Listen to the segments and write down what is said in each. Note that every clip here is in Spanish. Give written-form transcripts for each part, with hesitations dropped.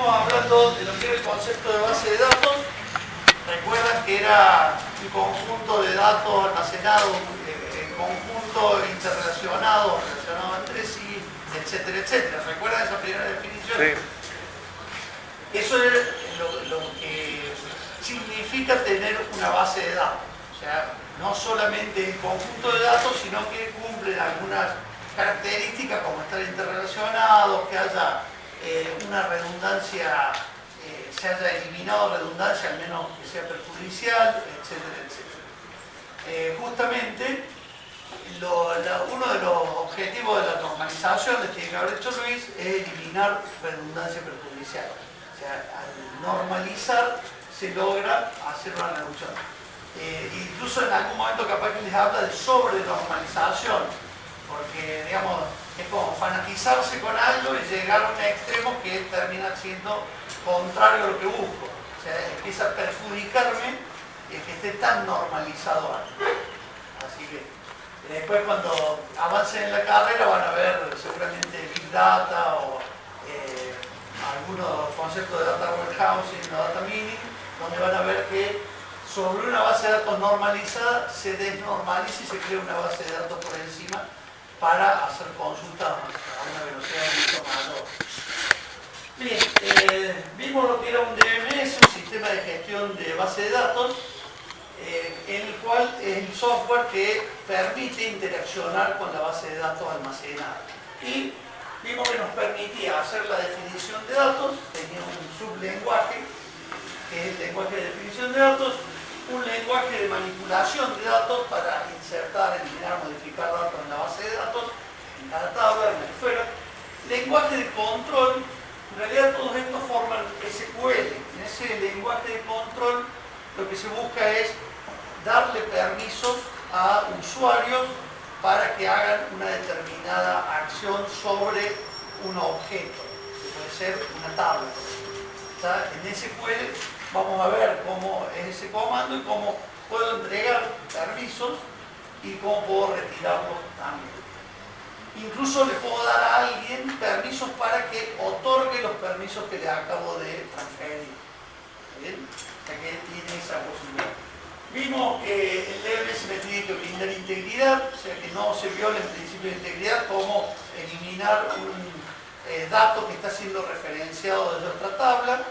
veníamos hablando de lo que era el concepto de base de datos. Recuerdan que era un conjunto de datos almacenados, conjunto interrelacionado, relacionado entre sí, etcétera, etcétera. ¿Recuerdan esa primera definición? Sí. Eso es lo que significa tener una base de datos. O sea, no solamente el conjunto de datos, sino que cumplen algunas características como estar interrelacionados, que haya una redundancia, se haya eliminado redundancia, al menos que sea perjudicial, etcétera, etcétera. Justamente, uno de los objetivos de la normalización de que habrá hecho Luis es eliminar redundancia perjudicial. O sea, al normalizar se logra hacer una reducción. Incluso en algún momento capaz que les habla de sobrenormalización, porque digamos, es como fanatizarse con algo y llegar a un extremo que termina siendo contrario a lo que busco. O sea, empieza a perjudicarme el que esté tan normalizado algo. Así que después cuando avancen en la carrera van a ver seguramente Big Data o algunos conceptos de Data Warehousing o Data Mining, donde van a ver que sobre una base de datos normalizada se desnormaliza y se crea una base de datos por encima para hacer consultas a una velocidad mucho mayor. Bien, vimos lo que era un DMS, un sistema de gestión de base de datos, en el cual es el software que permite interaccionar con la base de datos almacenada. Y vimos que nos permitía hacer la definición de datos, tenía un sublenguaje, que es el lenguaje de definición de datos, un lenguaje de manipulación de datos para insertar, eliminar, modificar datos en la base de datos, en cada tabla, en la que fuera, lenguaje de control. En realidad todos estos forman SQL. En ese lenguaje de control lo que se busca es darle permisos a usuarios para que hagan una determinada acción sobre un objeto, que puede ser una tabla. ¿Está? En SQL vamos a ver cómo es ese comando y cómo puedo entregar permisos y cómo puedo retirarlos también. Incluso le puedo dar a alguien permisos para que otorgue los permisos que le acabo de transferir. ¿Bien? O sea que él tiene esa posibilidad. Vimos que el DNS me tiene que brindar integridad, o sea que no se viola el principio de integridad como eliminar un dato que está siendo referenciado desde otra tabla.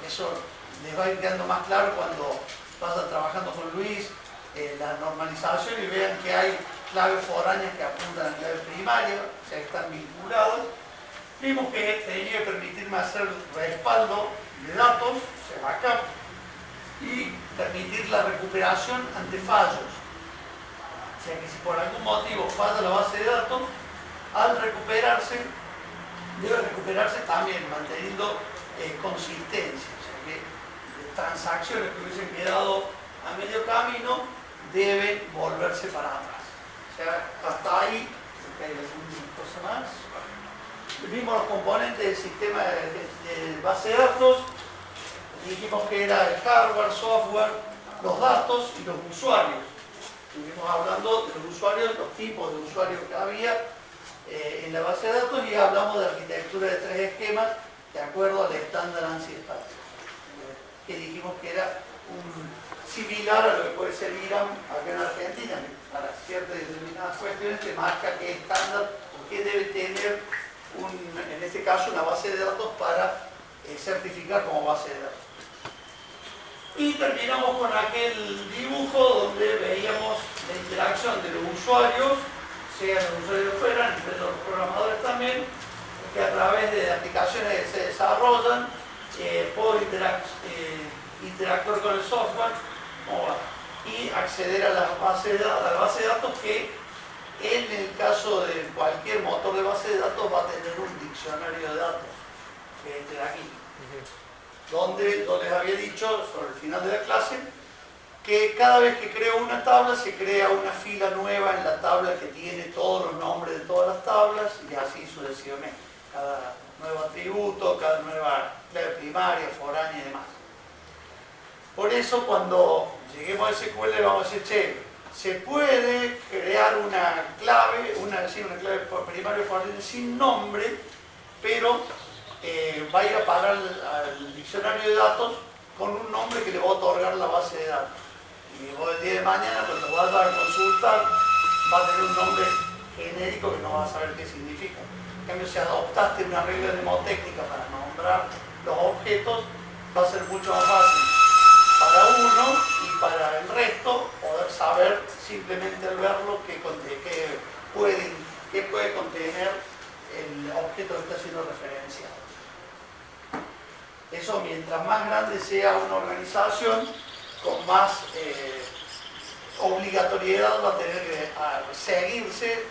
Eso les va a ir quedando más claro cuando vayan trabajando con Luis la normalización y vean que hay claves foráneas que apuntan a clave primaria, o sea que están vinculadas. Vimos que tenía que permitirme hacer respaldo de datos, o sea, backup, y permitir la recuperación ante fallos. O sea que si por algún motivo falla la base de datos, al recuperarse, debe recuperarse también manteniendo consistencia. O sea que transacciones que hubiesen quedado a medio camino deben volverse para atrás. O sea, hasta ahí, ¿hay alguna cosa más? Vimos los componentes del sistema de base de datos. Dijimos que era el hardware, software, los datos y los usuarios. Estuvimos hablando de los usuarios, los tipos de usuarios que había en la base de datos y hablamos de arquitectura de 3 esquemas de acuerdo al estándar ANSI Static, que dijimos que era similar a lo que puede ser IRAM acá en Argentina, para ciertas determinadas cuestiones que marca qué estándar o qué debe tener, en este caso, una base de datos para certificar como base de datos. Y terminamos con aquel dibujo donde veíamos la interacción de los usuarios, sean los usuarios de fuera, entre los programadores también, que a través de aplicaciones que se desarrollan puedo interactuar con el software y acceder a la base de datos que en el caso de cualquier motor de base de datos va a tener un diccionario de datos, que es este de aquí. Donde yo les había dicho sobre el final de la clase que cada vez que creo una tabla se crea una fila nueva en la tabla que tiene todos los nombres de todas las tablas y así sucesivamente. Cada nuevo atributo, cada nueva clave primaria, foránea y demás. Por eso cuando lleguemos a SQL vamos a decir, che, se puede crear una clave, una clave primaria o foránea sin nombre, pero va a ir a parar al diccionario de datos con un nombre que le va a otorgar la base de datos. Y vos el día de mañana, cuando vayas a consultar, va a tener un nombre genérico que no vas a saber qué significa. En cambio, si adoptaste una regla mnemotécnica para nombrar los objetos, va a ser mucho más fácil para uno y para el resto poder saber simplemente al verlo qué puede contener el objeto que está siendo referenciado. Eso, mientras más grande sea una organización, con más obligatoriedad va a tener que seguirse,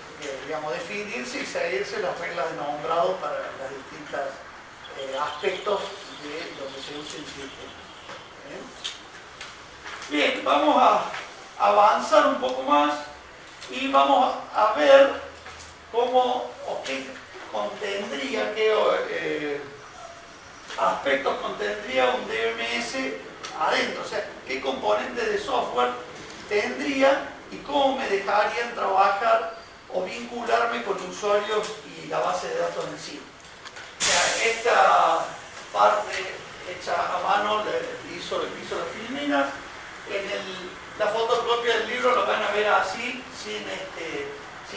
digamos, definirse y seguirse las reglas de nombrado para los distintos aspectos de lo que se usa en sistema. Bien, vamos a avanzar un poco más y vamos a ver cómo o qué contendría, qué aspectos contendría un DMS adentro, o sea, qué componentes de software tendría y cómo me dejarían trabajar o vincularme con usuarios y la base de datos en sí. O sea, esta parte hecha a mano hizo la Filminas. En la fotocopia del libro lo van a ver así, sin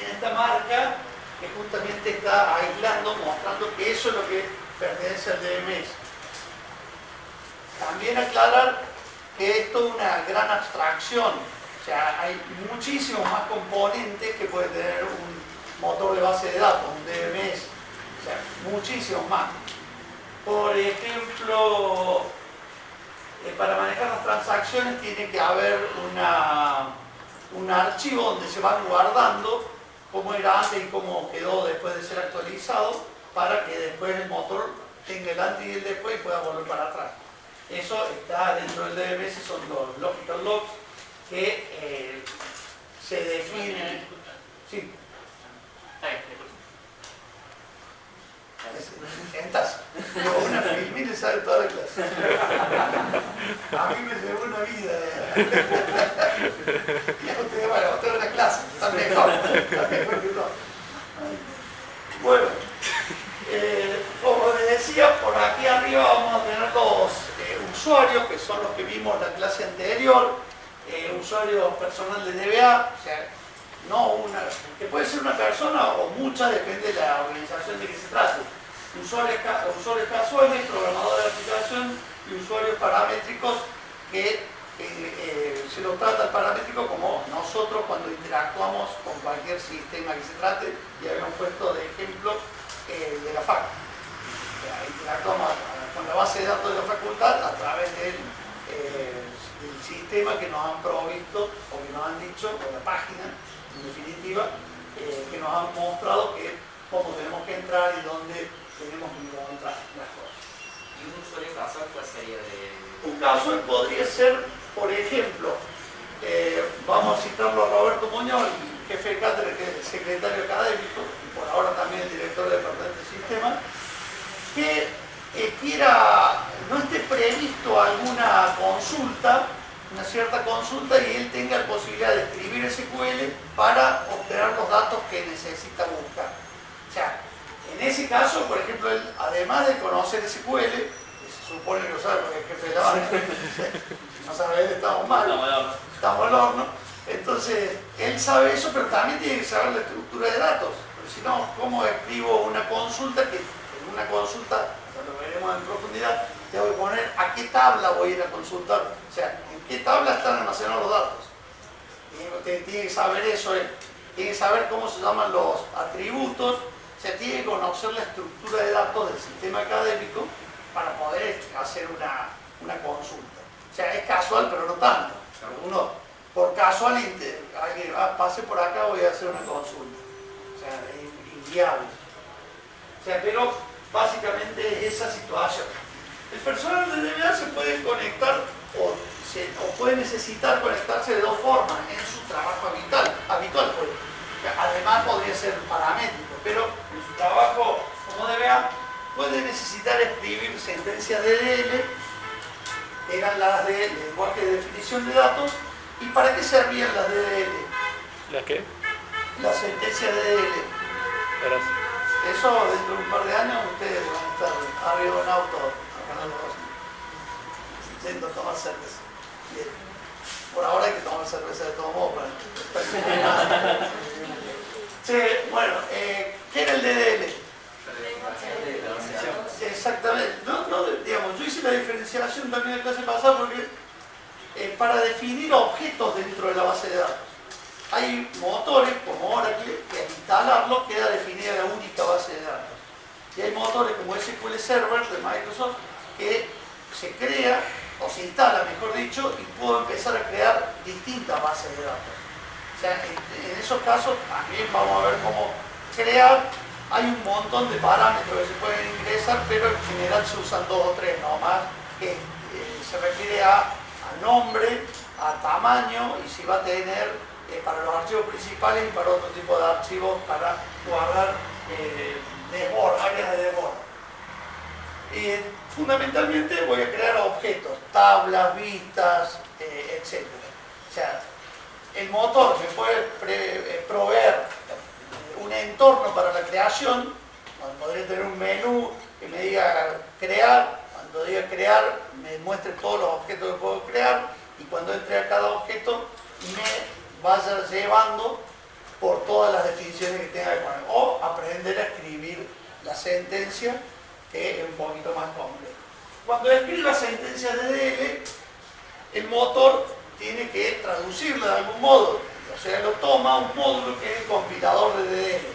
esta marca que justamente está aislando, mostrando que eso es lo que pertenece al DMS. También aclarar que esto es una gran abstracción, o sea, hay muchísimos más componentes que puede tener un motor de base de datos, un DMS, o sea, muchísimos más. Por ejemplo, para manejar las transacciones tiene que haber un archivo donde se van guardando cómo era antes y cómo quedó después de ser actualizado, para que después el motor tenga el antes y el después y pueda volver para atrás. Eso está dentro del DMS, son los logical logs que se definen. Sí. Entonces, una Filmina sabe toda la clase. A mí me llevó una vida. Y a ustedes, bueno, usted es una clase, está mejor que todo. Bueno, como les decía, por aquí arriba vamos a tener los usuarios, que son los que vimos en la clase anterior, usuarios personal de DBA, o sea, que puede ser una persona o muchas, depende de la organización de que se trate. Usuarios casuales, programadores de aplicación y usuarios paramétricos que se lo trata el paramétrico como nosotros cuando interactuamos con cualquier sistema que se trate, y habíamos puesto de ejemplo de la fac. Interactuamos con la base de datos de la facultad a través del sistema que nos han provisto o que nos han dicho, o la página en definitiva, que nos han mostrado cómo tenemos que entrar y dónde tenemos que encontrar las cosas. ¿Y un usuario casual cuál sería de...? Un casual podría ser, por ejemplo, vamos a citarlo a Roberto Muñoz, el jefe de cátedra, que es el secretario académico, y por ahora también el director del departamento de sistemas, que no esté previsto alguna consulta, una cierta consulta, y él tenga la posibilidad de escribir SQL para obtener los datos que necesita buscar. O sea, en ese caso, por ejemplo, él, además de conocer SQL, que se supone que lo sabe porque es jefe de la banca, no sabe, estamos mal, estamos al horno, entonces él sabe eso, pero también tiene que saber la estructura de datos, porque si no, ¿cómo escribo una consulta? Que en una consulta, lo veremos en profundidad, tengo que poner a qué tabla voy a ir a consultar, o sea, en qué tabla están almacenados los datos. Tiene que saber eso, tiene que saber cómo se llaman los atributos, o sea, tiene que conocer la estructura de datos del sistema académico para poder hacer una consulta. O sea, es casual, pero no tanto. Uno, por casual, alguien pase por acá, voy a hacer una consulta. O sea, es inviable. O sea, pero básicamente es esa situación. El personal de DBA se puede conectar o puede necesitar conectarse de dos formas en su trabajo habitual. Pues. Además podría ser paramétrico, pero en su trabajo como DBA puede necesitar escribir sentencias DDL, que eran las de lenguaje de definición de datos. ¿Y para qué servían las DDL? ¿Las qué? Las sentencias DDL. Eso dentro de un par de años ustedes van a estar arriba de un auto yendo a tomar cerveza. Bien. Por ahora hay que tomar cerveza de todo modo para sí, bueno, ¿qué era el DDL? Exactamente. Digamos, yo hice la diferenciación también en la clase pasada porque para definir objetos dentro de la base de datos. Hay motores como Oracle que al instalarlo queda definida la única base de datos. Y hay motores como SQL Server de Microsoft que se crea o se instala, mejor dicho, y puedo empezar a crear distintas bases de datos. O sea, en esos casos también vamos a ver cómo crear. Hay un montón de parámetros que se pueden ingresar, pero en general se usan 2 o 3 nomás, que se refiere a nombre, a tamaño y si va a tener para los archivos principales y para otro tipo de archivos para guardar áreas de desborda. Fundamentalmente voy a crear objetos, tablas, vistas, etc. O sea, el motor me puede proveer un entorno para la creación, podría tener un menú que me diga crear, cuando diga crear me muestre todos los objetos que puedo crear y cuando entre a cada objeto me vaya llevando por todas las definiciones que tenga que poner o aprender a escribir la sentencia, que es un poquito más complejo. Cuando escriba sentencias de DDL, el motor tiene que traducirla de algún modo, o sea, lo toma un módulo que es el compilador de DDL.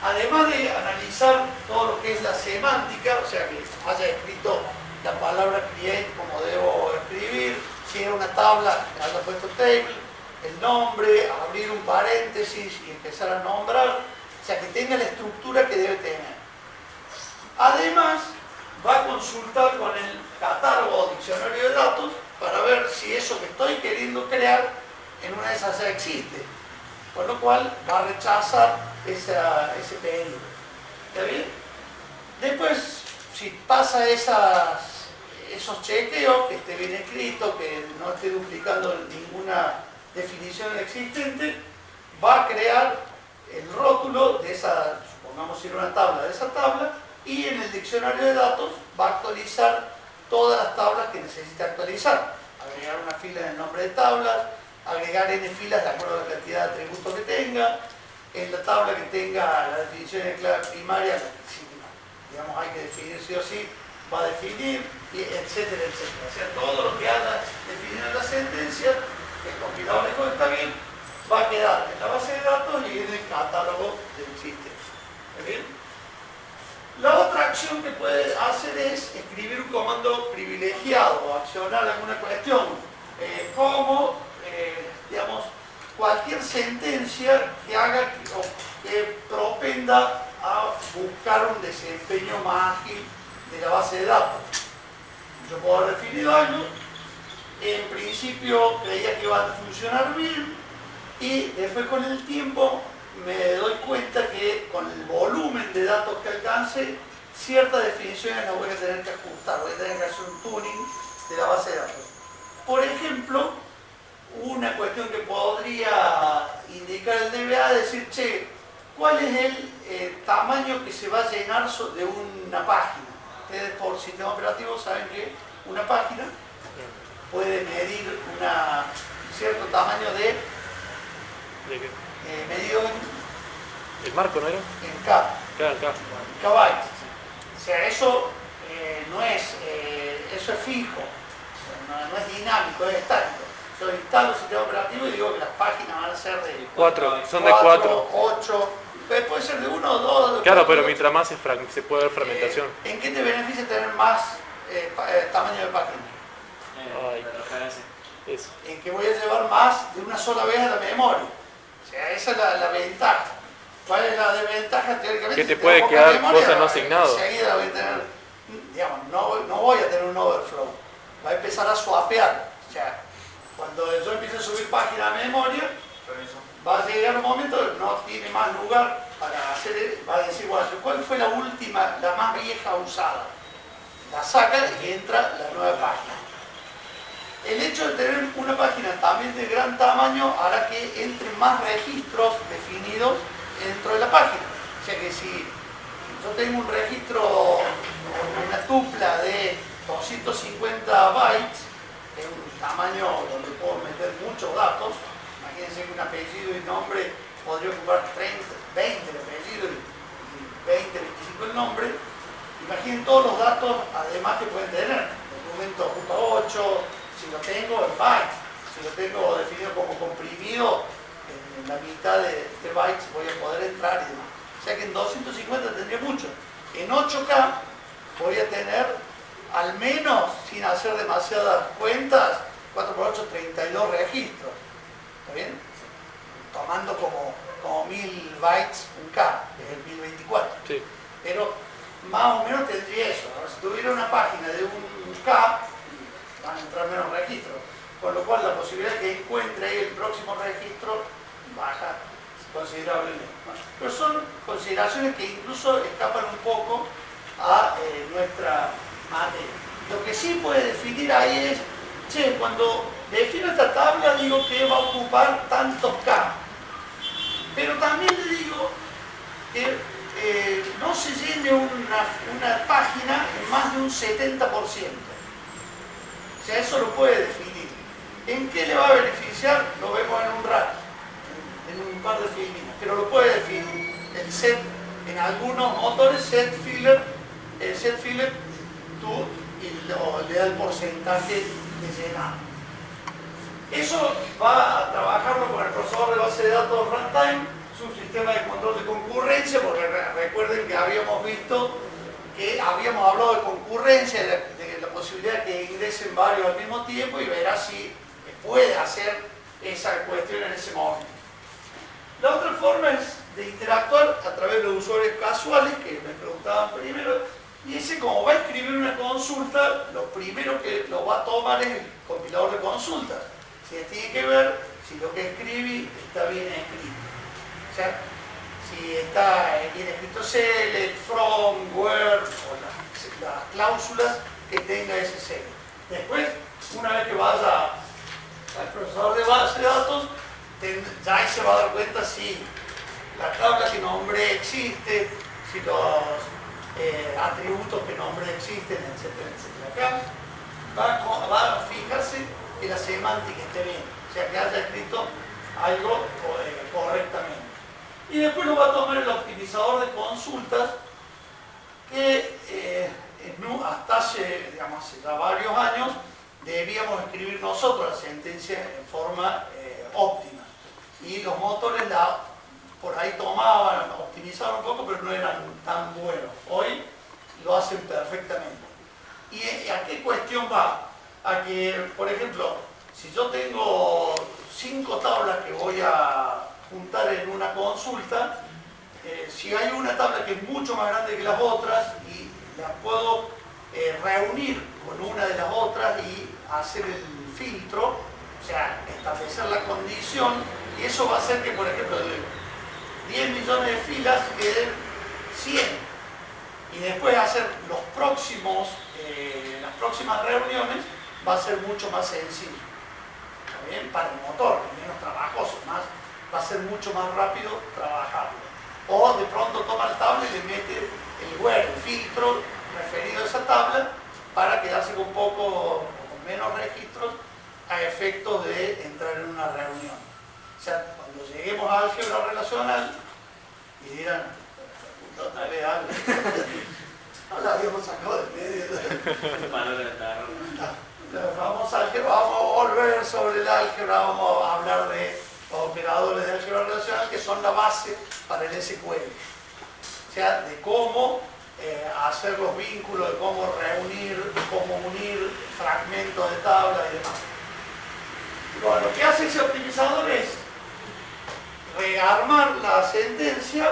Además de analizar todo lo que es la semántica, o sea, que haya escrito la palabra create como debo escribir, si era una tabla, que haya puesto table, el nombre, abrir un paréntesis y empezar a nombrar, o sea, que tenga la estructura que debe tener. Además, va a consultar con el catálogo o diccionario de datos para ver si eso que estoy queriendo crear en una de esas ya existe, con lo cual va a rechazar ese pedido. ¿Está bien? Después, si pasa esos chequeos, que esté bien escrito, que no esté duplicando ninguna definición existente, va a crear el rótulo de esa, supongamos ir una tabla de esa tabla, y en el diccionario de datos va a actualizar todas las tablas que necesita actualizar. Agregar una fila en el nombre de tablas, agregar n filas de acuerdo a la cantidad de atributos que tenga, en la tabla que tenga la definición de clave primaria, si digamos hay que definir sí o sí, va a definir, etcétera, etcétera. O sea, todo lo que haya definido en la sentencia, el compilador dijo que está bien, va a quedar en la base de datos y en el catálogo del sistema. ¿Está bien? La otra acción que puede hacer es escribir un comando privilegiado o accionar alguna cuestión, como, digamos, cualquier sentencia que haga o que propenda a buscar un desempeño más ágil de la base de datos. Yo puedo haber definido algo, en principio creía que iba a funcionar bien y después con el tiempo me doy cuenta que con el volumen de datos que alcance, ciertas definiciones las voy a tener que ajustar, voy a tener que hacer un tuning de la base de datos. Por ejemplo, una cuestión que podría indicar el DBA es decir, che, ¿cuál es el tamaño que se va a llenar de una página? Ustedes por sistema operativo saben que una página puede medir un cierto tamaño ¿De qué? medido ¿El marco no era? en K. Claro, claro. Kbytes. O sea, eso eso es fijo, no es dinámico, es estático. Yo instalo el sistema operativo y digo que las páginas van a ser de 4, son de 4. 8, puede ser de 1 o 2. Claro, pero mientras más se puede ver fragmentación. ¿En qué te beneficia tener más tamaño de página? Ay. La referencia. Eso. En que voy a llevar más de una sola vez a la memoria. O sea, esa es la ventaja. ¿Cuál es la desventaja teóricamente? Que te Si puede tengo quedar poca memoria, cosas no asignadas. Enseguida voy a tener, digamos, no voy a tener un overflow. Va a empezar a swapear. O sea, cuando yo empiece a subir páginas a memoria, va a llegar un momento que no tiene más lugar para hacer, va a decir, bueno, ¿cuál fue la última, la más vieja usada? La saca y entra la nueva página. El hecho de tener una página también de gran tamaño hará que entren más registros definidos dentro de la página. O sea que si yo tengo un registro, una tupla de 250 bytes, que es un tamaño donde puedo meter muchos datos, imagínense que un apellido y nombre podría ocupar 30, 20 el apellido y 20, 25 el nombre. Imaginen todos los datos además que pueden tener. Documento .8, si lo tengo en bytes, si lo tengo definido como comprimido, en la mitad de bytes voy a poder entrar y demás. O sea que en 250 tendría mucho. En 8K voy a tener, al menos, sin hacer demasiadas cuentas, 4×8, 32 registros. ¿Está bien? Tomando como 1000 bytes un K, que es el 1024. Sí. Pero más o menos tendría eso. Ahora, si tuviera una página de un K, van a entrar menos registros. Con lo cual la posibilidad de que encuentre ahí el próximo registro baja considerablemente. Pero son consideraciones que incluso escapan un poco a nuestra materia. Lo que sí puede definir ahí es, che, cuando defino esta tabla digo que va a ocupar tantos K. Pero también le digo que no se llene una página en más de un 70%. O sea, eso lo puede definir. ¿En qué le va a beneficiar? Lo vemos en un rato, en un par de filminas, pero lo puede definir. El set, en algunos motores, set filler to, y le da el porcentaje de llenado. Eso va a trabajarlo con el procesador de base de datos runtime, es un sistema de control de concurrencia, porque recuerden que habíamos visto que habíamos hablado de concurrencia, de la posibilidad de que ingresen varios al mismo tiempo y verá si puede hacer esa cuestión en ese momento. La otra forma es de interactuar a través de los usuarios casuales, que me preguntaban primero, y ese, como va a escribir una consulta, lo primero que lo va a tomar es el compilador de consultas. Se tiene que ver si lo que escribí está bien escrito. O sea, si está bien escrito select, from, where, o las cláusulas que tenga ese select. Después, una vez que vaya al procesador de base de datos, ya ahí se va a dar cuenta si la tabla que nombré existe, si los atributos que nombré existen, etcétera, etcétera. Acá va a fijarse que la semántica esté bien, o sea, que haya escrito algo correctamente. Y después lo va a tomar el optimizador de consultas, que hasta hace ya varios años debíamos escribir nosotros la sentencia en forma óptima. Y los motores por ahí tomaban, optimizaban un poco, pero no eran tan buenos. Hoy lo hacen perfectamente. ¿Y a qué cuestión va? A que, por ejemplo, si yo tengo 5 tablas que voy a juntar en una consulta, si hay una tabla que es mucho más grande que las otras y las puedo reunir con una de las otras y hacer el filtro, o sea, establecer la condición, y eso va a hacer que, por ejemplo, de 10 millones de filas queden 100. Y después hacer las próximas reuniones va a ser mucho más sencillo. ¿Está bien? Para el motor, menos trabajoso, va a ser mucho más rápido trabajarlo. O de pronto toma la tabla y le mete el where, el filtro referido a esa tabla, para quedarse con con menos registros a efectos de entrar en una reunión. O sea, cuando lleguemos a álgebra relacional y dirán, otra vez algo, no la habíamos sacado de medio. Vamos a álgebra, vamos a volver sobre el álgebra, vamos a hablar de los operadores de álgebra relacional, que son la base para el SQL. O sea, de cómo hacer los vínculos, de cómo reunir, cómo unir fragmentos de tabla y demás. Bueno, lo que hace ese optimizador es rearmar la sentencia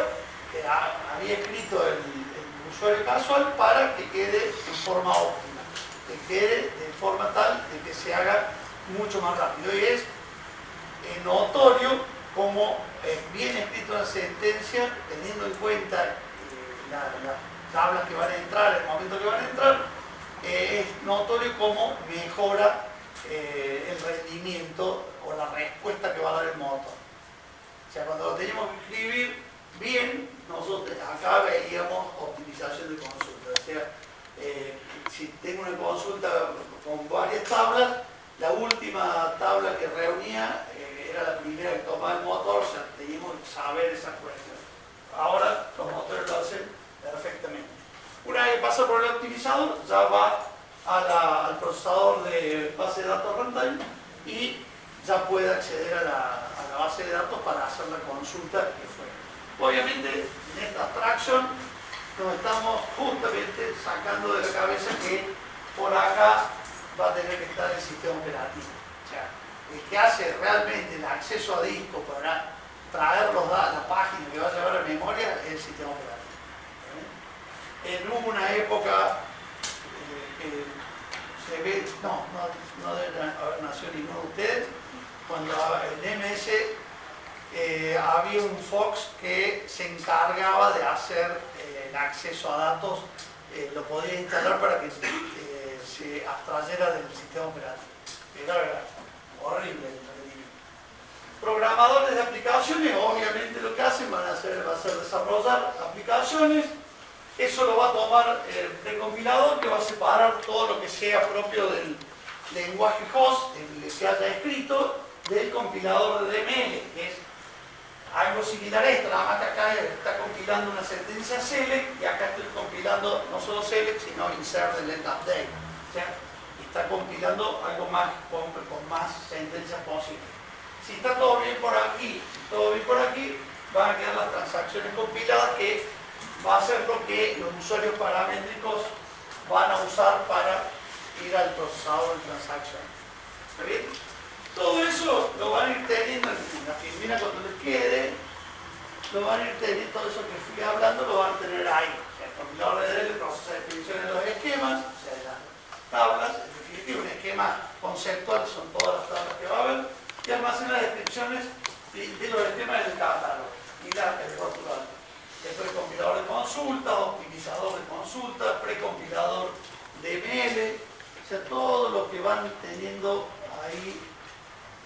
que había escrito el usuario casual para que quede en forma óptima, que quede de forma tal de que se haga mucho más rápido. Y es notorio como bien escrito la sentencia, teniendo en cuenta las tablas que van a entrar, el momento que van a entrar, es notorio cómo mejora el rendimiento o la respuesta que va a dar el motor. O sea, cuando lo teníamos que escribir bien, nosotros acá veíamos optimización de consulta. O sea, si tengo una consulta con varias tablas, la última tabla que reunía era la primera que tomaba el motor, o sea, teníamos que saber esa cuestión. Ahora los motores lo hacen perfectamente. Una vez que pasa por el optimizador, ya va al procesador de base de datos runtime y ya puede acceder a la base de datos para hacer la consulta que fue. Obviamente, en esta abstracción nos estamos justamente sacando de la cabeza que por acá va a tener que estar el sistema operativo. O sea, el que hace realmente el acceso a disco para traer la página que va a llevar a memoria es el sistema operativo. En una época que se ve, no deben haber nacido ninguno de ustedes, cuando en MS había un Fox que se encargaba de hacer el acceso a datos, lo podía instalar para que se abstrayera del sistema operativo. Era horrible el rendimiento. Programadores de aplicaciones, obviamente lo que hacen va a ser desarrollar aplicaciones. Eso lo va a tomar el precompilador, que va a separar todo lo que sea propio del lenguaje host, el que haya escrito, del compilador de DML, que es algo similar a esto, nada más que acá está compilando una sentencia select y acá estoy compilando no solo select, sino insert del end update. O sea, está compilando algo más con más sentencias posibles. Si está todo bien por aquí, van a quedar las transacciones compiladas, que va a ser lo que los usuarios paramétricos van a usar para ir al procesador de transacciones. ¿Está bien? Todo eso lo van a ir teniendo en la filmina cuando les quede, lo van a ir teniendo, todo eso que fui hablando lo van a tener ahí. O sea, el compilador de DL procesa definición de los esquemas, o sea, de las tablas, en definitiva un esquema conceptual, son todas las tablas que va a haber, y almacena descripciones de los esquemas del catálogo y el rotulador. El precompilador de consulta, optimizador de consulta, precompilador de ML, o sea, todo lo que van teniendo ahí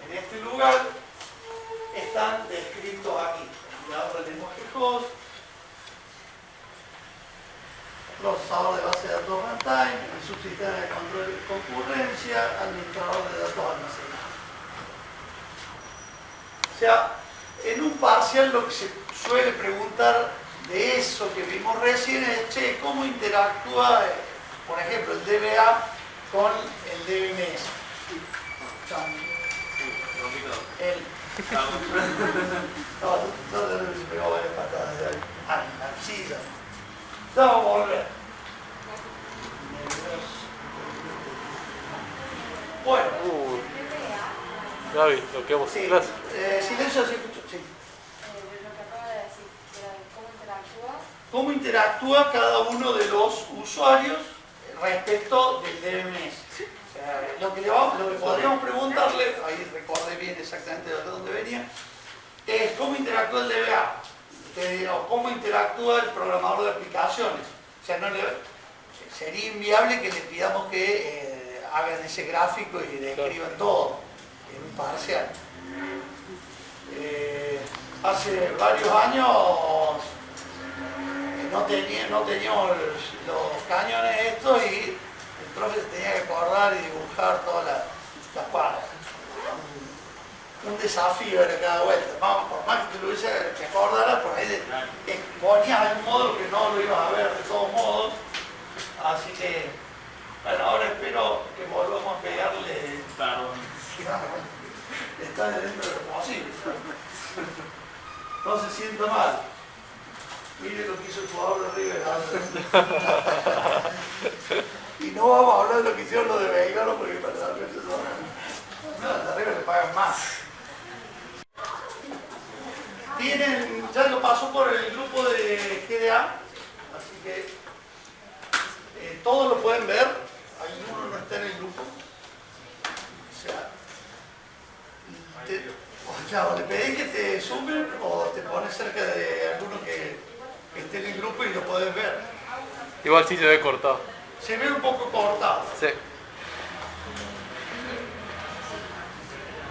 en este lugar están descritos aquí. Compilador de lenguaje host, procesador de base de datos runtime, el subsistema de control de concurrencia, administrador de datos almacenados. O sea, en un parcial lo que se suele preguntar de eso que vimos recién es, che, ¿cómo interactúa, por ejemplo, el DBA con el DBMS? No se pegó varias patadas de ahí. La silla. Vamos a volver. Bueno. Gaby, lo que vamos Sí, atrás. silencio, sí escucho. Sí. Lo que acaba de decir, ¿cómo interactúa? ¿Cómo interactúa cada uno de los usuarios respecto del DMS? O sea, lo que podríamos preguntarle, ahí recordé bien exactamente de dónde venía, es cómo interactúa el DBA, o cómo interactúa el programador de aplicaciones. O sea, sería inviable que le pidamos que hagan ese gráfico y describan todo en un parcial. Hace varios años no teníamos los cañones estos y el profe se tenía que acordar y dibujar todas las cuadras. Un desafío era cada vuelta. Por más que te lo hubiese que acordara, por ahí ponías algún módulo que no lo ibas a ver de todos modos. Así que, bueno, ahora espero que volvamos a pegarle. Está dentro de lo posible. No se sienta mal. Mire lo que hizo el jugador de River. Y no vamos a hablar de lo que hicieron los de Belgrano porque personalmente no, de River le pagan más. Ya lo pasó por el grupo de GDA, así que todos lo pueden ver. Alguno no está en el grupo. O sea, claro, le pedís que te sumen o te pones cerca de alguno que esté en el grupo y lo podés ver. Igual sí se ve cortado. Se ve un poco cortado. Sí.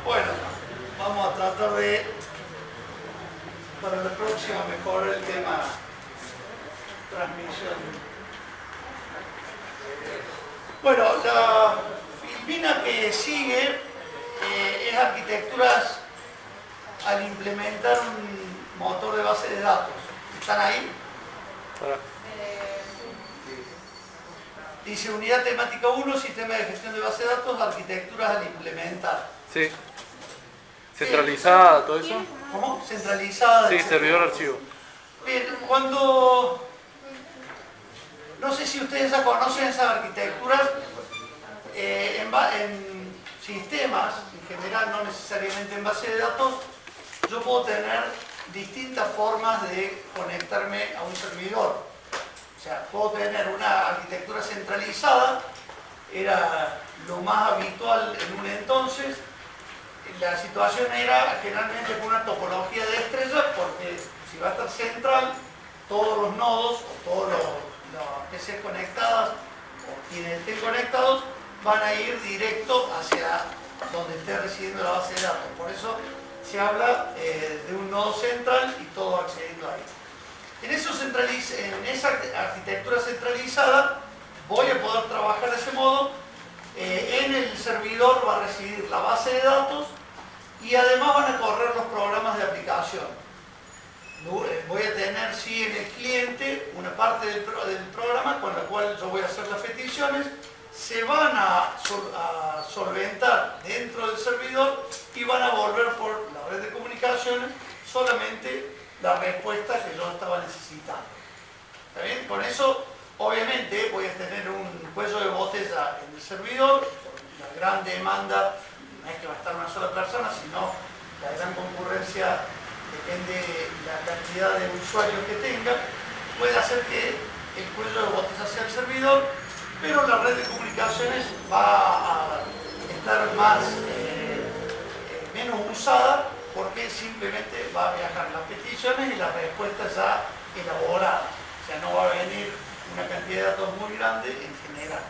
Bueno, vamos a tratar de para la próxima mejorar el tema transmisión. Bueno, la filmina que sigue es arquitecturas al implementar un motor de base de datos. ¿Están ahí? Dice unidad temática 1, sistema de gestión de base de datos, arquitecturas al implementar. Sí. ¿Centralizada todo eso? ¿Cómo? Centralizada. Sí, servidor archivo. Bien, cuando... No sé si ustedes ya conocen esas arquitecturas, en sistemas, en general, no necesariamente en base de datos, yo puedo tener distintas formas de conectarme a un servidor. O sea, puedo tener una arquitectura centralizada, era lo más habitual en un entonces. La situación era generalmente con una topología de estrellas, porque si va a estar central, todos los nodos o todos los PCs conectadas o quienes estén conectados van a ir directo hacia donde esté residiendo la base de datos. Por eso se habla de un nodo central y todo accediendo ahí. En esa arquitectura centralizada voy a poder trabajar de ese modo. En el servidor va a residir la base de datos y además van a correr los programas de aplicación. Voy a tener, sí, en el cliente una parte del programa con la cual yo voy a hacer las peticiones, se van a solventar dentro del servidor y van a volver por la red de comunicaciones solamente la respuesta que yo estaba necesitando. ¿Está bien? Con eso, obviamente, voy a tener un cuello de botella en el servidor, la gran demanda, no es que va a estar una sola persona, sino la gran concurrencia, depende de la cantidad de usuarios que tenga, puede hacer que el cuello de botella sea el servidor, pero la red de comunicaciones va a estar menos usada, porque simplemente va a viajar las peticiones y las respuestas ya elaboradas. O sea, no va a venir una cantidad de datos muy grande en general.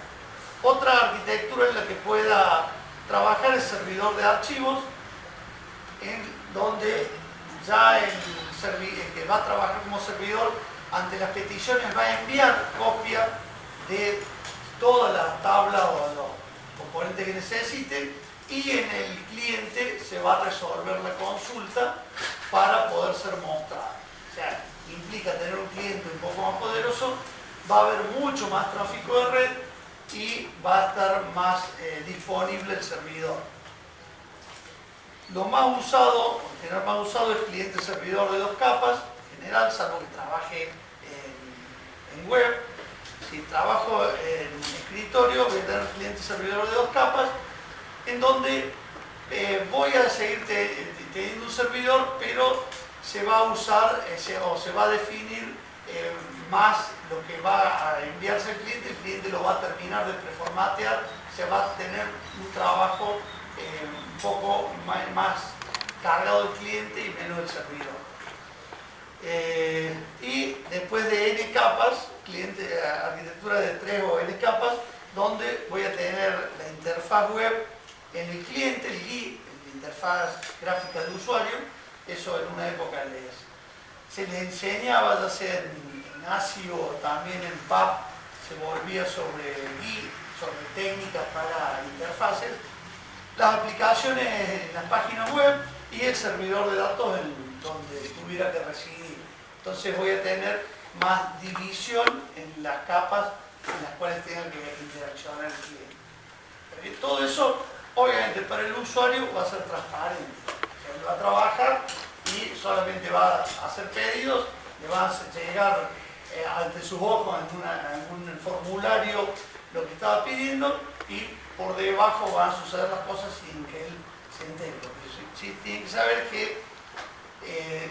Otra arquitectura en la que pueda trabajar es servidor de archivos, en donde ya el que va a trabajar como servidor ante las peticiones va a enviar copia de toda la tabla o los componentes que necesiten, y en el cliente se va a resolver la consulta para poder ser mostrada. O sea, implica tener un cliente un poco más poderoso, va a haber mucho más tráfico de red y va a estar más disponible el servidor. Lo más usado, en general más usado, es cliente-servidor de 2 capas, en general, salvo que trabaje en web. Si trabajo en escritorio, voy a tener cliente-servidor de 2 capas, en donde voy a seguir teniendo un servidor, pero se va a usar o se va a definir más lo que va a enviarse al cliente. El cliente lo va a terminar de preformatear, se va a tener un trabajo un poco más cargado del cliente y menos del servidor. Y después de N capas, arquitectura de 3 o N capas, donde voy a tener la interfaz web en el cliente, el GUI, la interfaz gráfica de usuario. Eso en una época se les enseñaba, ya sea en ASI o también en PAP, se volvía sobre GUI, sobre técnicas para interfaces, las aplicaciones en las páginas web y el servidor de datos en donde tuviera que residir. Entonces voy a tener más división en las capas en las cuales tenga que interaccionar el cliente. Todo eso, obviamente, para el usuario va a ser transparente. O sea, él va a trabajar y solamente va a hacer pedidos, le va a llegar ante sus ojos en un formulario lo que estaba pidiendo, y por debajo van a suceder las cosas sin que él se entere. Porque sí tiene que saber que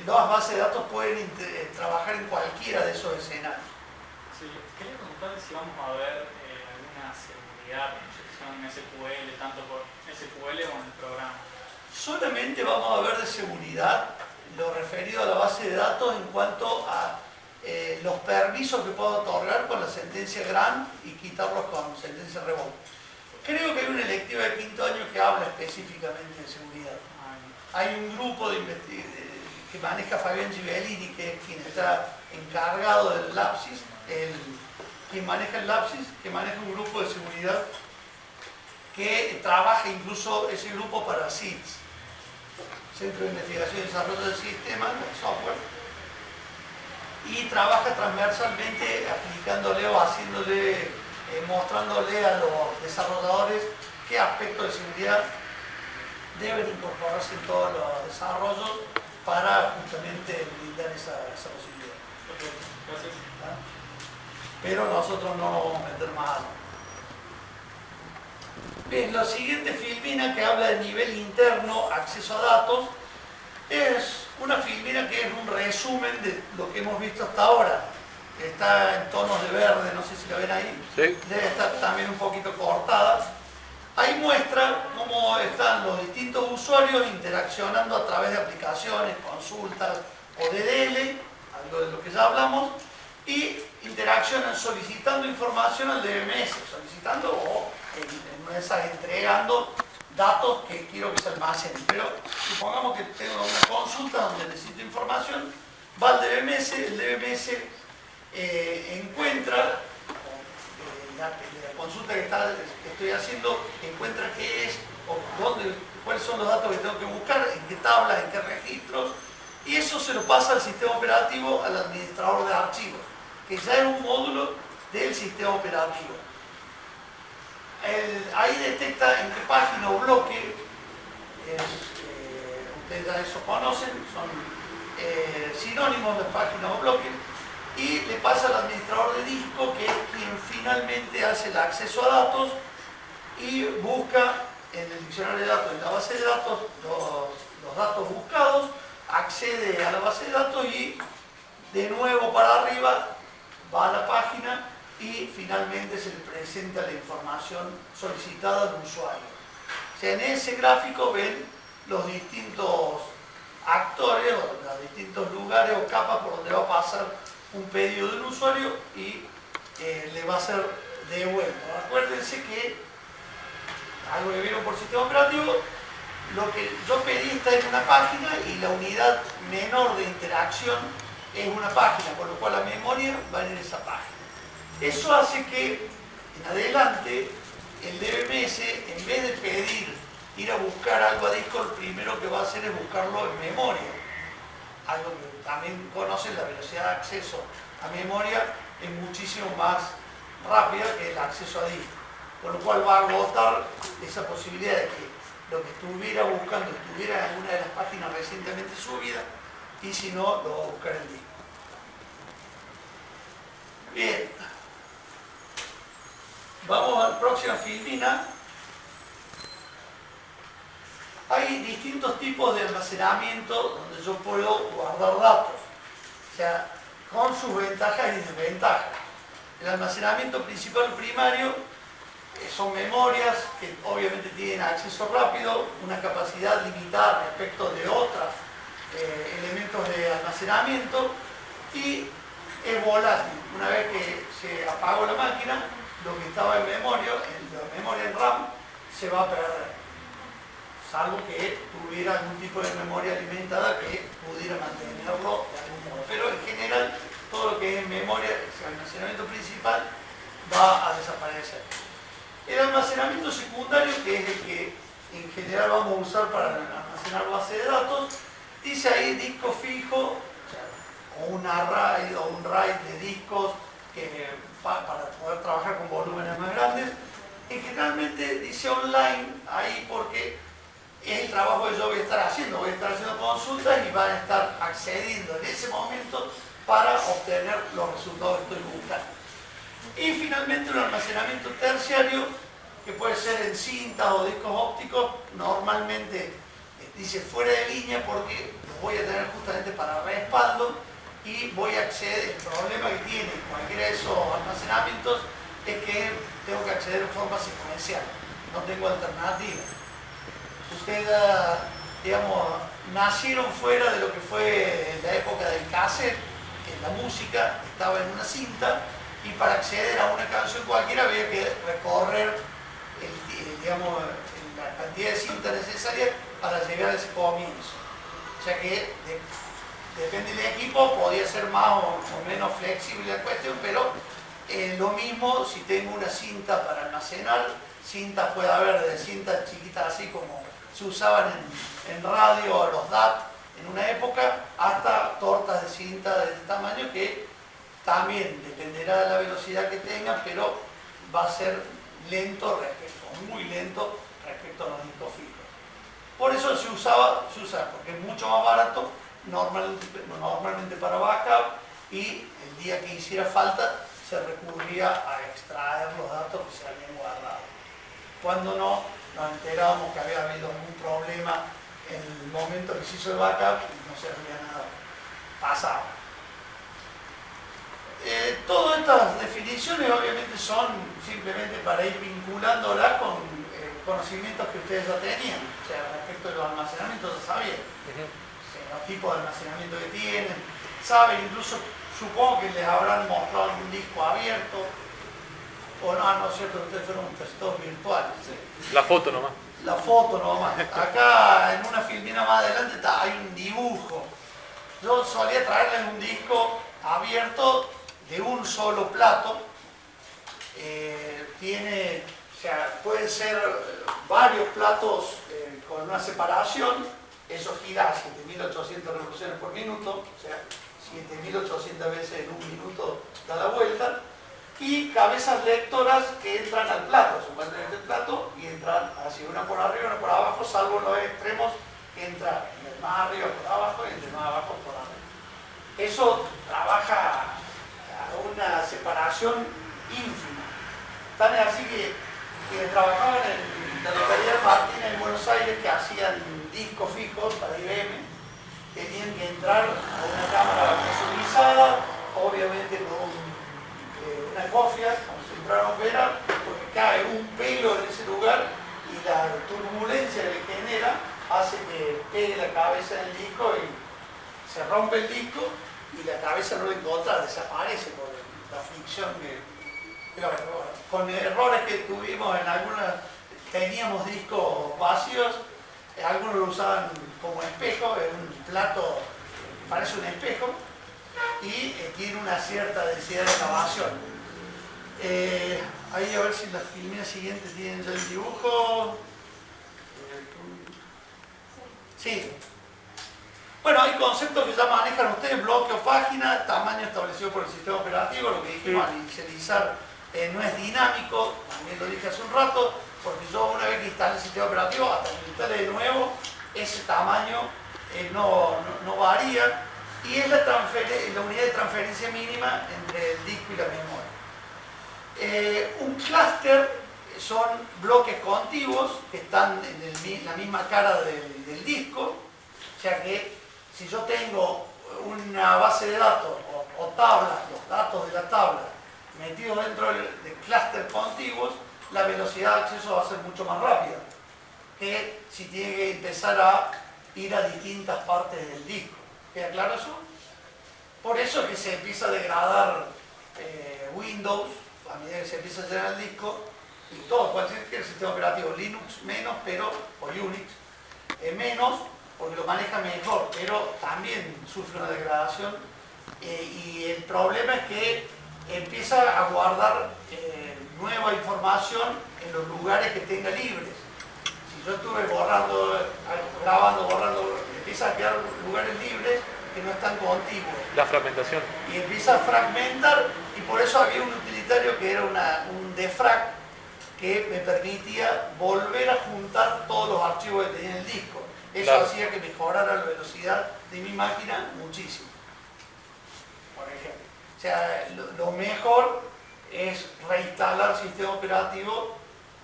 las bases de datos pueden trabajar en cualquiera de esos escenarios. Sí, quería preguntarle si vamos a ver alguna seguridad de inyección en SQL, tanto por SQL como en el programa. Solamente vamos a ver de seguridad lo referido a la base de datos en cuanto a los permisos que puedo otorgar con la sentencia grant y quitarlos con sentencia revoke. Creo que hay una electiva de 5º año que habla específicamente de seguridad. Hay un grupo de que maneja Fabián Gibellini, que es quien está encargado del LAPSIS, quien maneja el LAPSIS, que maneja un grupo de seguridad que trabaja incluso ese grupo para CITS, Centro de Investigación y Desarrollo del Sistema, del software, y trabaja transversalmente aplicándole o haciéndole, mostrándole a los desarrolladores qué aspectos de seguridad deben incorporarse en todos los desarrollos para justamente brindar esa posibilidad. Ok, gracias. ¿Ah? Pero nosotros no nos vamos a meter más. Bien, la siguiente filmina que habla de nivel interno, acceso a datos, es una filmina que es un resumen de lo que hemos visto hasta ahora. Está en tonos de verde, no sé si la ven ahí. Sí. Debe estar también un poquito cortada. Ahí muestra cómo están los distintos usuarios interaccionando a través de aplicaciones, consultas o DDL, algo de lo que ya hablamos, y interaccionan solicitando información al DMS, solicitando o en un mensaje entregando datos que quiero que se almacenen. Pero supongamos que tengo una consulta donde necesito información, va al DMS, el DMS encuentra la consulta que estoy haciendo, encuentra qué es, o cuáles son los datos que tengo que buscar, en qué tablas, en qué registros, y eso se lo pasa al sistema operativo, al administrador de archivos, que ya es un módulo del sistema operativo. Ahí detecta en qué página o bloque, ustedes ya eso conocen, son sinónimos de página o bloque, y le pasa al administrador de disco, que es quien finalmente hace el acceso a datos y busca en el diccionario de datos, en la base de datos, los datos buscados, accede a la base de datos y de nuevo para arriba va a la página y finalmente se le presenta la información solicitada al usuario. O sea, en ese gráfico ven los distintos actores, o los distintos lugares o capas por donde va a pasar un pedido del usuario y le va a ser devuelto. Acuérdense que, algo que vieron por sistema operativo, lo que yo pedí está en una página y la unidad menor de interacción es una página, por lo cual la memoria va en esa página. Eso hace que en adelante el DMS, en vez de pedir ir a buscar algo a disco, lo primero que va a hacer es buscarlo en memoria. Algo que también conocen, la velocidad de acceso a memoria es muchísimo más rápida que el acceso a disco. Con lo cual va a agotar esa posibilidad de que lo que estuviera buscando estuviera en alguna de las páginas recientemente subidas, y si no, lo va a buscar en disco. Bien. Vamos a la próxima filmina. Hay distintos tipos de almacenamiento donde yo puedo guardar datos, o sea, con sus ventajas y desventajas. El almacenamiento principal primario son memorias que obviamente tienen acceso rápido, una capacidad limitada respecto de otros elementos de almacenamiento, y es volátil. Una vez que se apagó la máquina, lo que estaba en memoria, en RAM, se va a perder, salvo que tuviera algún tipo de memoria alimentada que pudiera mantenerlo de algún modo. Pero en general, todo lo que es memoria, el almacenamiento principal, va a desaparecer. El almacenamiento secundario, que es el que en general vamos a usar para almacenar base de datos, dice ahí disco fijo, o sea, o un array o un RAID de discos para poder trabajar con volúmenes más grandes. Y generalmente dice online ahí porque es el trabajo que yo voy a estar haciendo consultas y van a estar accediendo en ese momento para obtener los resultados que estoy buscando. Y finalmente un almacenamiento terciario, que puede ser en cintas o discos ópticos, normalmente dice fuera de línea porque los voy a tener justamente para respaldo y voy a acceder. El problema que tiene cualquiera de esos almacenamientos es que tengo que acceder en forma secuencial, no tengo alternativa. Ustedes, digamos, nacieron fuera de lo que fue la época del cassette, que la música estaba en una cinta y para acceder a una canción cualquiera había que recorrer digamos, la cantidad de cintas necesarias para llegar a ese comienzo. O sea que tiempo podía ser más o menos flexible la cuestión, pero lo mismo si tengo una cinta para almacenar, cintas puede haber de cintas chiquitas así como se usaban en radio o los DAT en una época, hasta tortas de cinta de este tamaño que también dependerá de la velocidad que tengan, pero va a ser lento muy lento respecto a los discos fijos. Por eso se usa porque es mucho más barato normalmente para backup, y el día que hiciera falta se recurría a extraer los datos que se habían guardado. Cuando no, nos enterábamos que había habido algún problema en el momento que se hizo el backup y no servía nada. Pasaba. Todas estas definiciones obviamente son simplemente para ir vinculándolas con conocimientos que ustedes ya tenían, o sea, respecto de los almacenamientos ya sabían, los tipos de almacenamiento que tienen, saben, incluso supongo que les habrán mostrado algún disco abierto, o no es cierto, ustedes fueron todos virtuales. La foto nomás. La foto nomás. Acá en una filmina más adelante hay un dibujo. Yo solía traerles un disco abierto de un solo plato. Tiene, o sea, pueden ser varios platos con una separación. Eso gira a 7.800 revoluciones por minuto, o sea, 7.800 veces en un minuto da la vuelta. Y cabezas lectoras que entran al plato, se encuentran en el plato y entran así, una por arriba, una por abajo, salvo los extremos que entran el más arriba por abajo y el más abajo por arriba. Eso trabaja a una separación ínfima. Tan es así que trabajaban en la localidad de Martínez en Buenos Aires, que hacían discos fijos para IBM, tenían que entrar a una cámara presurizada, obviamente con una cofia, como si entraran a operar, porque cae un pelo en ese lugar y la turbulencia que genera hace que pegue la cabeza en el disco y se rompe el disco y la cabeza no la encuentra, desaparece por la fricción con errores que tuvimos en algunas, teníamos discos vacíos, algunos lo usaban como espejo, es un plato, parece un espejo, y tiene una cierta densidad de excavación. Ahí a ver si las filminas siguientes tienen ya el dibujo. Sí. Bueno, hay conceptos que ya manejan ustedes, bloque o página, tamaño establecido por el sistema operativo, lo que dijimos al inicializar no es dinámico, también lo dije hace un rato, porque yo una vez que instalé el sistema operativo, hasta que lo instale de nuevo, ese tamaño no varía, y es la unidad de transferencia mínima entre el disco y la memoria. Un clúster son bloques contiguos que están en la misma cara del disco, o sea que si yo tengo una base de datos o tablas, los datos de la tabla metidos dentro de clústeres contiguos, la velocidad de acceso va a ser mucho más rápida que si tiene que empezar a ir a distintas partes del disco. ¿Queda claro eso? Por eso es que se empieza a degradar Windows a medida que se empieza a llenar el disco, y todo, cualquier sistema operativo, Linux menos, o Unix menos, porque lo maneja mejor, pero también sufre una degradación, y el problema es que empieza a guardar nueva información en los lugares que tenga libres. Si yo estuve grabando, empieza a quedar lugares libres que no están contiguos. La fragmentación. Y empieza a fragmentar, y por eso había un utilitario que era un defrag, que me permitía volver a juntar todos los archivos que tenía en el disco. Eso claro. Hacía que mejorara la velocidad de mi máquina muchísimo, por ejemplo. O sea, lo mejor es reinstalar el sistema operativo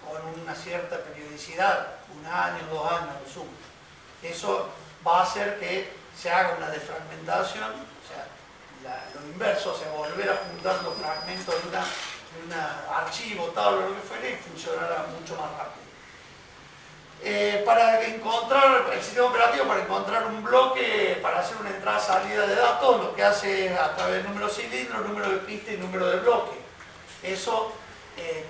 con una cierta periodicidad, 1 año, 2 años, lo sumo. Eso va a hacer que se haga una defragmentación, o sea, lo inverso, o sea, volver a juntar los fragmentos de un archivo, tabla, lo que fuera, y funcionará mucho más rápido. Para encontrar el sistema operativo, para encontrar un bloque, para hacer una entrada-salida de datos, lo que hace es a través del número de cilindro, número de pista y número de bloque. Eso,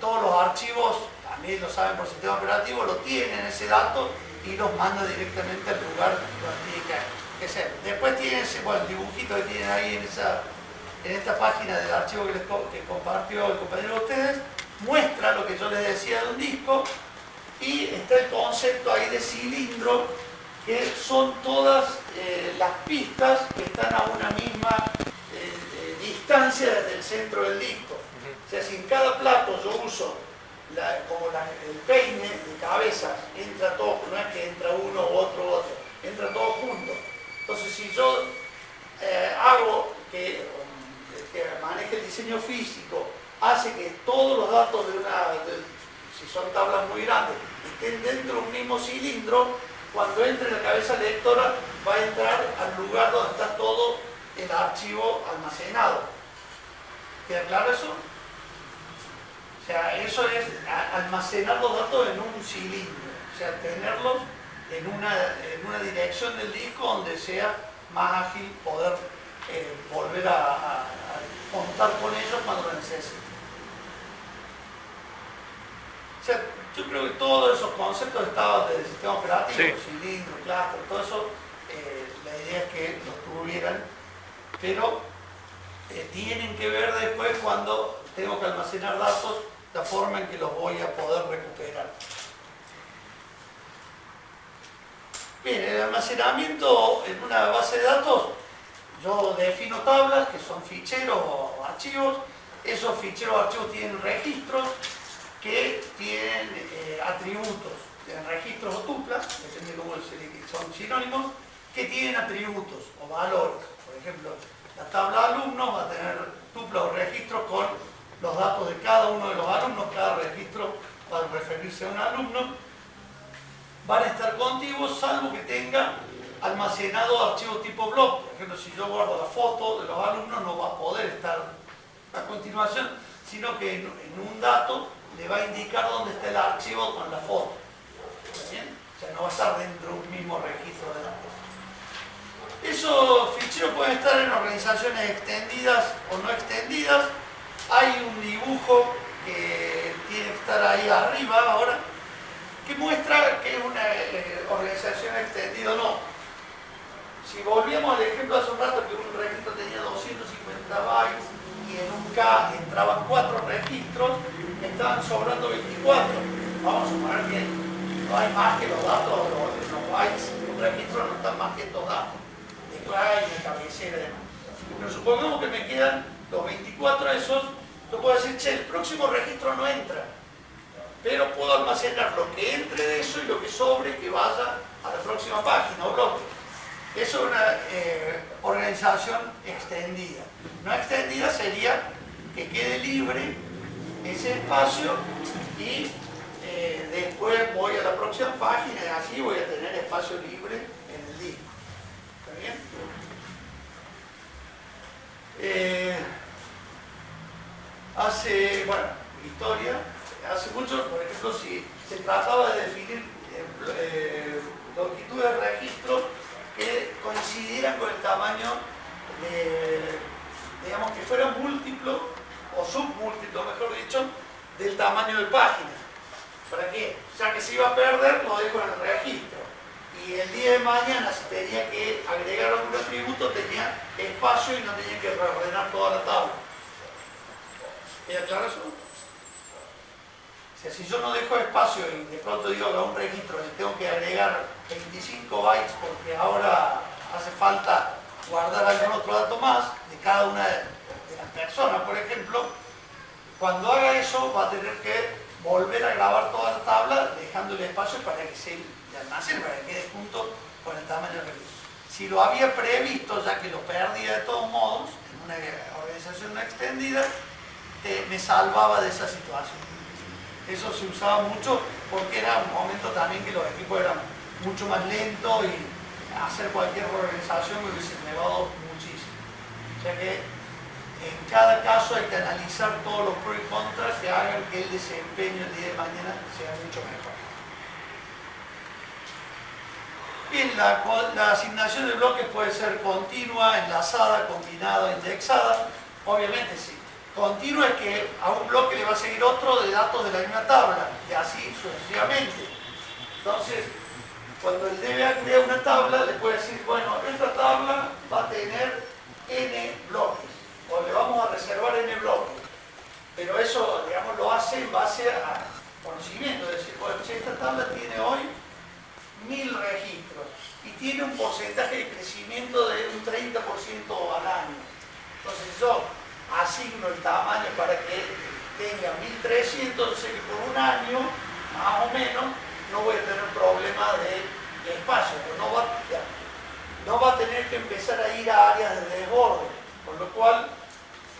todos los archivos, también lo saben por sistema operativo, lo tienen ese dato y los manda directamente al lugar donde tiene que que sea. Después tienen el dibujito que tienen ahí en esta página del archivo que compartió el compañero de ustedes, muestra lo que yo les decía de un disco, y está el concepto ahí de cilindro, que son todas las pistas que están a una misma distancia desde el centro del disco. O sea, si en cada plato yo uso el peine de cabezas, entra todo, no es que entra uno u otro, entra todo junto. Entonces, si yo hago que maneje el diseño físico, hace que todos los datos si son tablas muy grandes, estén dentro de un mismo cilindro, cuando entre la cabeza lectora va a entrar al lugar donde está todo el archivo almacenado. ¿Queda claro eso? O sea, eso es almacenar los datos en un cilindro, o sea, tenerlos en una dirección del disco donde sea más ágil poder volver a contar con ellos cuando lo necesite. O sea, yo creo que todos esos conceptos estaban del sistema operativo, sí. cilindro, clúster, todo eso, la idea es que los tuvieran, pero tienen que ver después cuando tengo que almacenar datos, la forma en que los voy a poder recuperar. Bien, el almacenamiento en una base de datos, yo defino tablas que son ficheros o archivos. Esos ficheros o archivos tienen registros que tienen atributos, tienen registros o tuplas, depende de cómo son sinónimos, que tienen atributos o valores. Por ejemplo, la tabla de alumnos va a tener tuplas o registros con los datos de cada uno de los alumnos, cada registro va a referirse a un alumno. Van a estar contiguos salvo que tenga almacenado archivos tipo block. Por ejemplo, si yo guardo la foto de los alumnos, no va a poder estar a continuación, sino que en un dato le va a indicar dónde está el archivo con la foto. ¿Está bien? O sea, no va a estar dentro de un mismo registro de datos. Esos ficheros pueden estar en organizaciones extendidas o no extendidas. Hay un dibujo que tiene que estar ahí arriba ahora, que muestra que es una organización extendida o no. Si volvíamos al ejemplo hace un rato que un registro tenía 250 bytes y en un K entraban 4 registros, estaban sobrando 24. Vamos a suponer que no hay más que los datos, los bytes de un registro no están más que estos datos, de clave, de cabecera y demás. Pero supongamos que me quedan los 24 de esos, yo puedo decir, che, el próximo registro no entra, pero puedo almacenar lo que entre de eso y lo que sobre que vaya a la próxima página o bloque. Eso es una organización extendida. No extendida sería que quede libre ese espacio y después voy a la próxima página y así voy a tener espacio libre en el disco. ¿Está bien? Hace mucho, por ejemplo, si se trataba de definir longitudes de registro que coincidieran con el tamaño digamos que fuera múltiplo o submúltiplo, mejor dicho, del tamaño de página. ¿Para qué? Ya que se iba a perder, lo dejo en el registro. Y el día de mañana, si tenía que agregar algún atributo, tenía espacio y no tenía que reordenar toda la tabla. ¿Queda claro eso? O sea, si yo no dejo espacio y de pronto digo a un registro le tengo que agregar 25 bytes porque ahora hace falta guardar algún otro dato más de cada una de las personas, por ejemplo, cuando haga eso va a tener que volver a grabar toda la tabla dejándole espacio para que se almacene, para que quede junto con el tamaño del registro. Si lo había previsto, ya que lo perdía de todos modos, en una organización no extendida, me salvaba de esa situación. Eso se usaba mucho porque era un momento también que los equipos eran mucho más lentos y hacer cualquier organización me hubiese elevado muchísimo. O sea que en cada caso hay que analizar todos los pros y contras que hagan que el desempeño el día de mañana sea mucho mejor. Bien, la asignación de bloques puede ser continua, enlazada, combinada, indexada. Obviamente sí. Continua es que a un bloque le va a seguir otro de datos de la misma tabla y así sucesivamente. Entonces, cuando el DBA crea una tabla, le puede decir, bueno, esta tabla va a tener n bloques, o le vamos a reservar n bloques. Pero eso, digamos, lo hace en base a conocimiento. Es decir, bueno, si esta tabla tiene hoy 1000 registros y tiene un porcentaje de crecimiento de un 30% al año. Entonces yo asigno el tamaño para que tenga 1300, sé que por un año, más o menos, no voy a tener problema de espacio. No va a tener que empezar a ir a áreas de desborde, con lo cual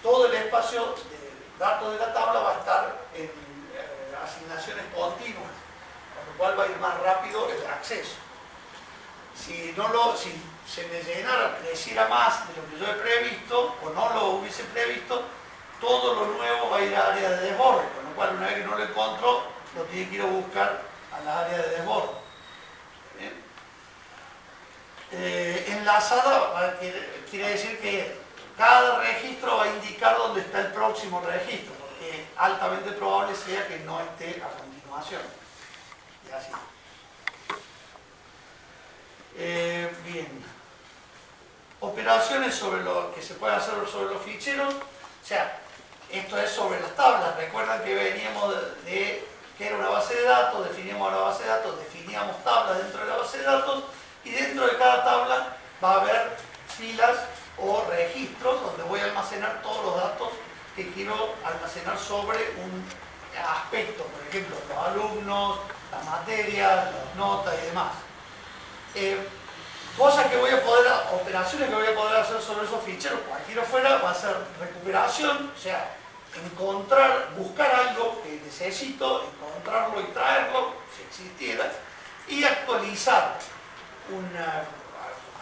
todo el espacio de datos de la tabla va a estar en asignaciones continuas, con lo cual va a ir más rápido el acceso. Si se me llenara, creciera más de lo que yo he previsto, o no lo hubiese previsto, todo lo nuevo va a ir a áreas de desborde, con lo cual una vez que no lo encuentro, lo tiene que ir a buscar a las áreas de desborde. Enlazada quiere decir que cada registro va a indicar dónde está el próximo registro, porque es altamente probable sea que no esté a continuación. Y así. Bien. Operaciones sobre lo que se puede hacer sobre los ficheros. O sea, esto es sobre las tablas. Recuerdan que veníamos de que era una base de datos, definíamos la base de datos, definíamos tablas dentro de la base de datos, y dentro de cada tabla va a haber filas o registros donde voy a almacenar todos los datos que quiero almacenar sobre un aspecto, por ejemplo, los alumnos, las materias, las notas y demás. Cosas que voy a poder, operaciones que voy a poder hacer sobre esos ficheros, cualquiera fuera, va a ser recuperación, o sea, encontrar, buscar algo que necesito, encontrarlo y traerlo, si existiera, y actualizar.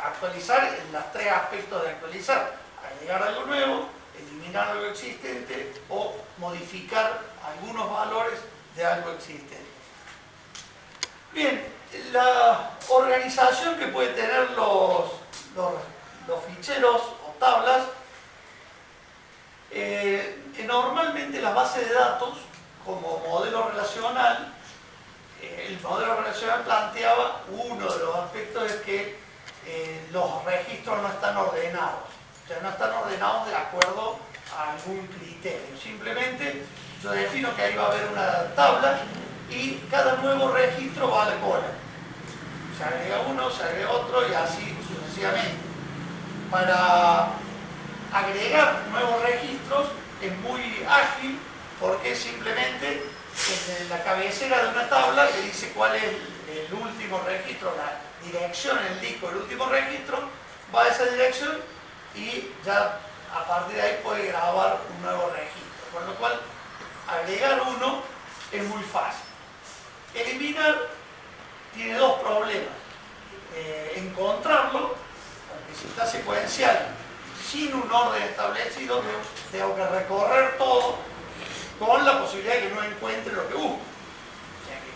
Actualizar en los tres aspectos de actualizar: agregar algo nuevo, eliminar algo existente o modificar algunos valores de algo existente. Bien, la organización que puede tener los ficheros o tablas, normalmente las bases de datos como modelo relacional, el modelo relacional planteaba, uno de los aspectos es que los registros no están ordenados, o sea, no están ordenados de acuerdo a algún criterio. Simplemente yo defino que ahí va a haber una tabla y cada nuevo registro va a la cola. Se agrega uno, se agrega otro y así sucesivamente. Para agregar nuevos registros es muy ágil, porque simplemente en la cabecera de una tabla le dice cuál es el último registro, la dirección en el disco del último registro, va a esa dirección y ya a partir de ahí puede grabar un nuevo registro. Con lo cual, agregar uno es muy fácil. Eliminar tiene dos problemas. Encontrarlo, porque si está secuencial, sin un orden establecido, tengo que recorrer todo con la posibilidad de que no encuentre lo que busco. O sea que,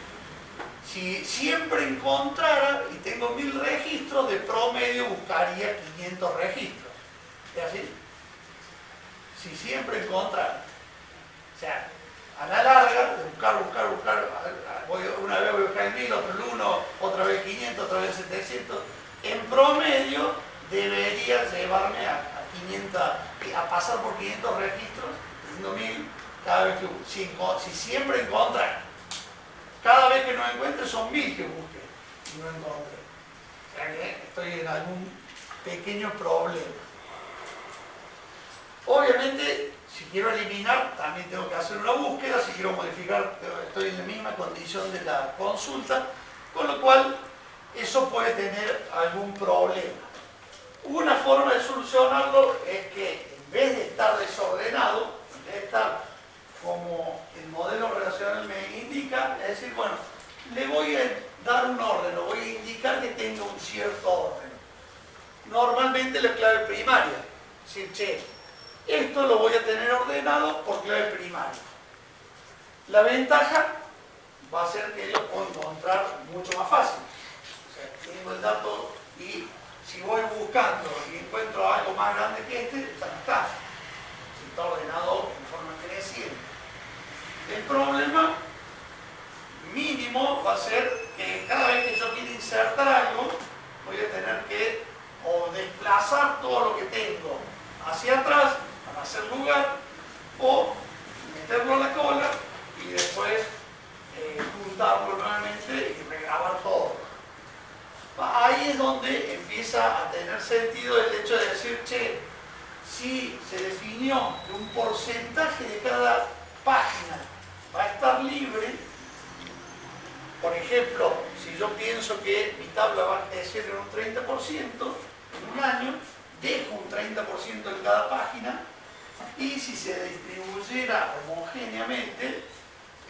si siempre encontrara y tengo 1000 registros, de promedio buscaría 500 registros. ¿Es así? Si siempre encontrara. O sea, a la larga, de buscar, una vez voy a buscar 1000, otro el 1, otra vez 500, otra vez 700, en promedio debería llevarme a 500, a pasar por 500 registros, teniendo 1000, cada vez que si siempre encuentra, cada vez que no encuentre son 1000 que busque y no encontré. O sea que estoy en algún pequeño problema. Obviamente, si quiero eliminar, también tengo que hacer una búsqueda. Si quiero modificar, estoy en la misma condición de la consulta, con lo cual eso puede tener algún problema. Una forma de solucionarlo es que en vez de estar desordenado, en vez de estar como el modelo relacional me indica, es decir, bueno, le voy a dar un orden, lo voy a indicar que tenga un cierto orden. Normalmente la clave primaria, es decir, che, esto lo voy a tener ordenado por clave primaria. La ventaja va a ser que lo puedo encontrar mucho más fácil. O sea, tengo el dato y si voy buscando y encuentro algo más grande que este, ya no está. Si está ordenado en forma creciente. El problema mínimo va a ser que cada vez que yo quiera insertar insertar algo, voy a tener que o desplazar todo lo que tengo hacia atrás para hacer lugar, o meterlo a la cola y después juntarlo nuevamente y regrabar todo. Ahí es donde empieza a tener sentido el hecho de decir, che, si se definió que un porcentaje de cada página va a estar libre, por ejemplo, si yo pienso que mi tabla va a crecer en un 30% en un año, dejo un 30% en cada página, y si se distribuyera homogéneamente,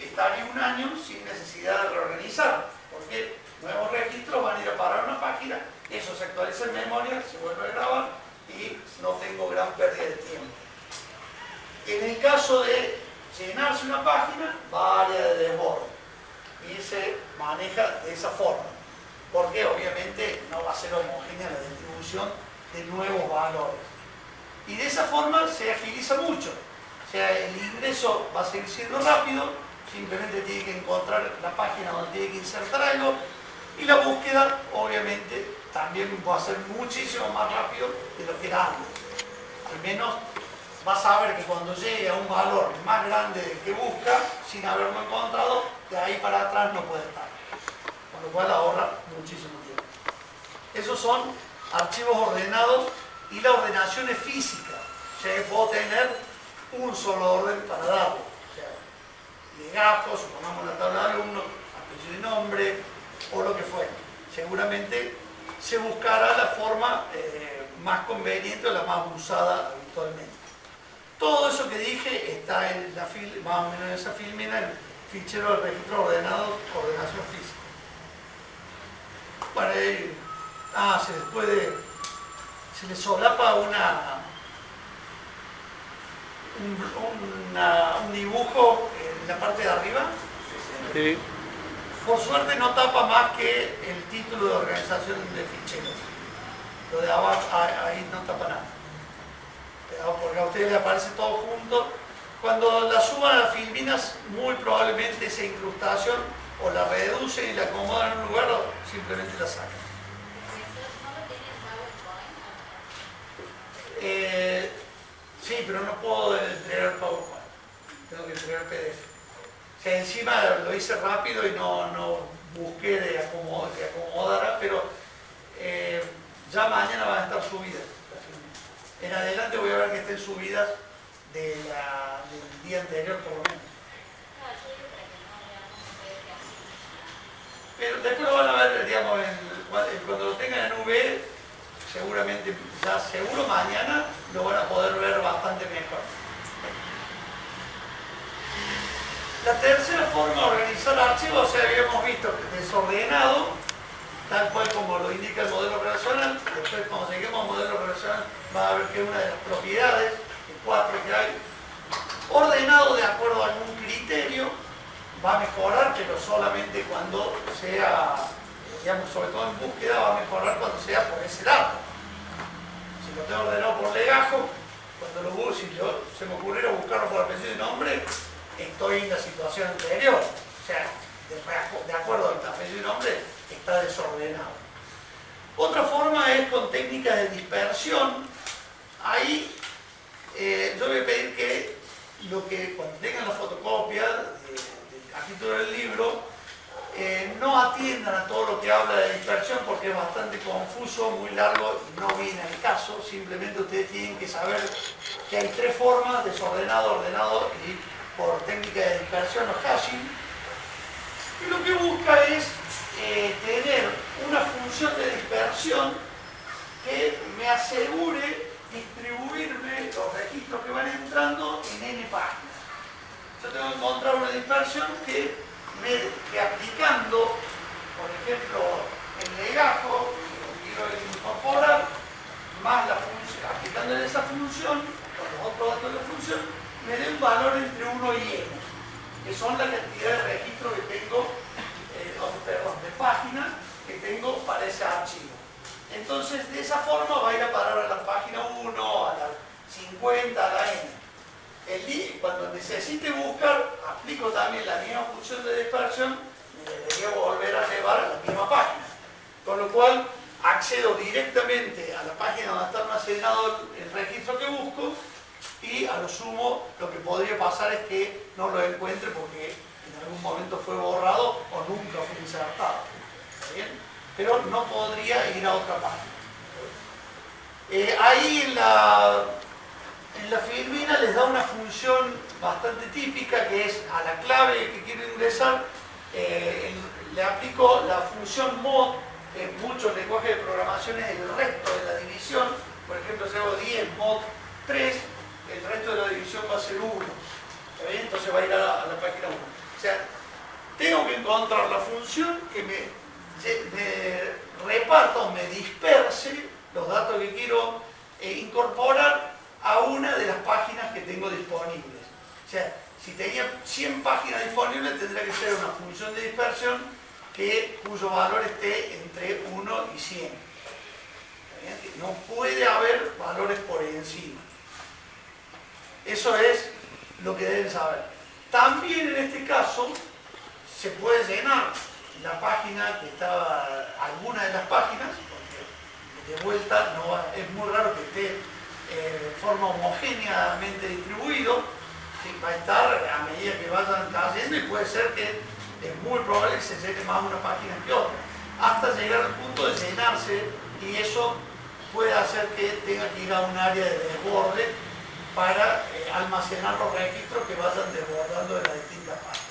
estaría un año sin necesidad de reorganizar, porque nuevos registros van a ir a parar a una página, eso se actualiza en memoria, se vuelve a grabar y no tengo gran pérdida de tiempo. En el caso de llenarse una página, va a área de desborde y se maneja de esa forma, porque obviamente no va a ser homogénea la distribución de nuevos valores. Y de esa forma se agiliza mucho, o sea, el ingreso va a seguir siendo rápido, simplemente tiene que encontrar la página donde tiene que insertar algo, y la búsqueda obviamente también va a ser muchísimo más rápido de lo que era antes. Al menos va a saber que cuando llegue a un valor más grande del que busca, sin haberlo encontrado, de ahí para atrás no puede estar. Con lo cual ahorra muchísimo tiempo. Esos son archivos ordenados, y la ordenación es física. O sea que puedo tener un solo orden para darlo. O sea, legajos, supongamos la tabla de alumnos, apellido y nombre, o lo que fuera. Seguramente se buscará la forma más conveniente o la más usada habitualmente. Todo eso que dije está en la más o menos en esa filmina, en el fichero de registro ordenado, ordenación física. Bueno, se le solapa un dibujo en la parte de arriba. Sí. Por suerte no tapa más que el título de organización de ficheros. Lo de abajo, ahí no tapa nada. Porque a ustedes les aparece todo junto. Cuando la suban a filminas, muy probablemente esa incrustación o la reducen y la acomodan en un lugar o simplemente la sacan. Sí, pero no puedo entregar PowerPoint. Tengo que entregar PDF. O sea, encima lo hice rápido y no busqué de acomodar, pero ya mañana van a estar subidas. En adelante voy a ver que estén subidas del día anterior por lo menos. Pero después lo van a ver, digamos, cuando lo tengan en V, seguramente, ya seguro mañana lo van a poder ver bastante mejor. La tercera forma de organizar archivos, o sea, habíamos visto desordenado, tal cual como lo indica el modelo relacional. Después, cuando lleguemos al modelo relacional, va a ver que es una de las propiedades, de 4 que hay. Ordenado de acuerdo a algún criterio, va a mejorar, pero solamente cuando sea, digamos, sobre todo en búsqueda, va a mejorar cuando sea por ese dato. Si lo tengo ordenado por legajo, cuando lo busco, si se me ocurriera buscarlo por apellido y nombre, estoy en la situación anterior. O sea, de acuerdo al apellido y nombre, está desordenado. Otra forma es con técnicas de dispersión. Ahí yo voy a pedir que cuando tengan la fotocopia del capítulo del libro, no atiendan a todo lo que habla de dispersión porque es bastante confuso, muy largo y no viene al caso. Simplemente ustedes tienen que saber que hay 3 formas: desordenado, ordenado y por técnica de dispersión o hashing. Y lo que busca es tener una función de dispersión que me asegure distribuirme los registros que van entrando en n páginas. Yo tengo que encontrar una dispersión que aplicando, por ejemplo, el legajo, que lo quiero incorporar, más la función, aplicando esa función, con los otros datos de la función, me dé un valor entre 1 y n, que son la cantidad de registros que tengo, de páginas que tengo para ese archivo. Entonces, de esa forma va a ir a parar a la página 1, a la 50, a la n. Cuando necesite buscar, aplico también la misma función de dispersión, me debería volver a llevar a la misma página. Con lo cual accedo directamente a la página donde está almacenado el registro que busco y a lo sumo lo que podría pasar es que no lo encuentre porque en algún momento fue borrado o nunca fue insertado. ¿Está bien? Pero no podría ir a otra página. Ahí en la Filmina les da una función bastante típica que es a la clave que quiero ingresar, le aplico la función mod. En muchos lenguajes de programación es el resto de la división. Por ejemplo, si hago 10 mod 3, el resto de la división va a ser 1. ¿Está bien? Entonces va a ir a la página 1. O sea, tengo que encontrar la función que me reparta o me disperse los datos que quiero incorporar a una de las páginas que tengo disponibles. O sea, si tenía 100 páginas disponibles, tendría que ser una función de dispersión cuyo valor esté entre 1 y 100. No puede haber valores por encima. Eso es lo que deben saber. También en este caso se puede llenar la página que estaba, alguna de las páginas, porque de vuelta es muy raro que esté de forma homogéneamente distribuido, que va a estar a medida que vayan cayendo y puede ser que es muy probable que se llene más una página que otra, hasta llegar al punto de llenarse y eso puede hacer que tenga que ir a un área de desborde para almacenar los registros que vayan desbordando de las distintas páginas.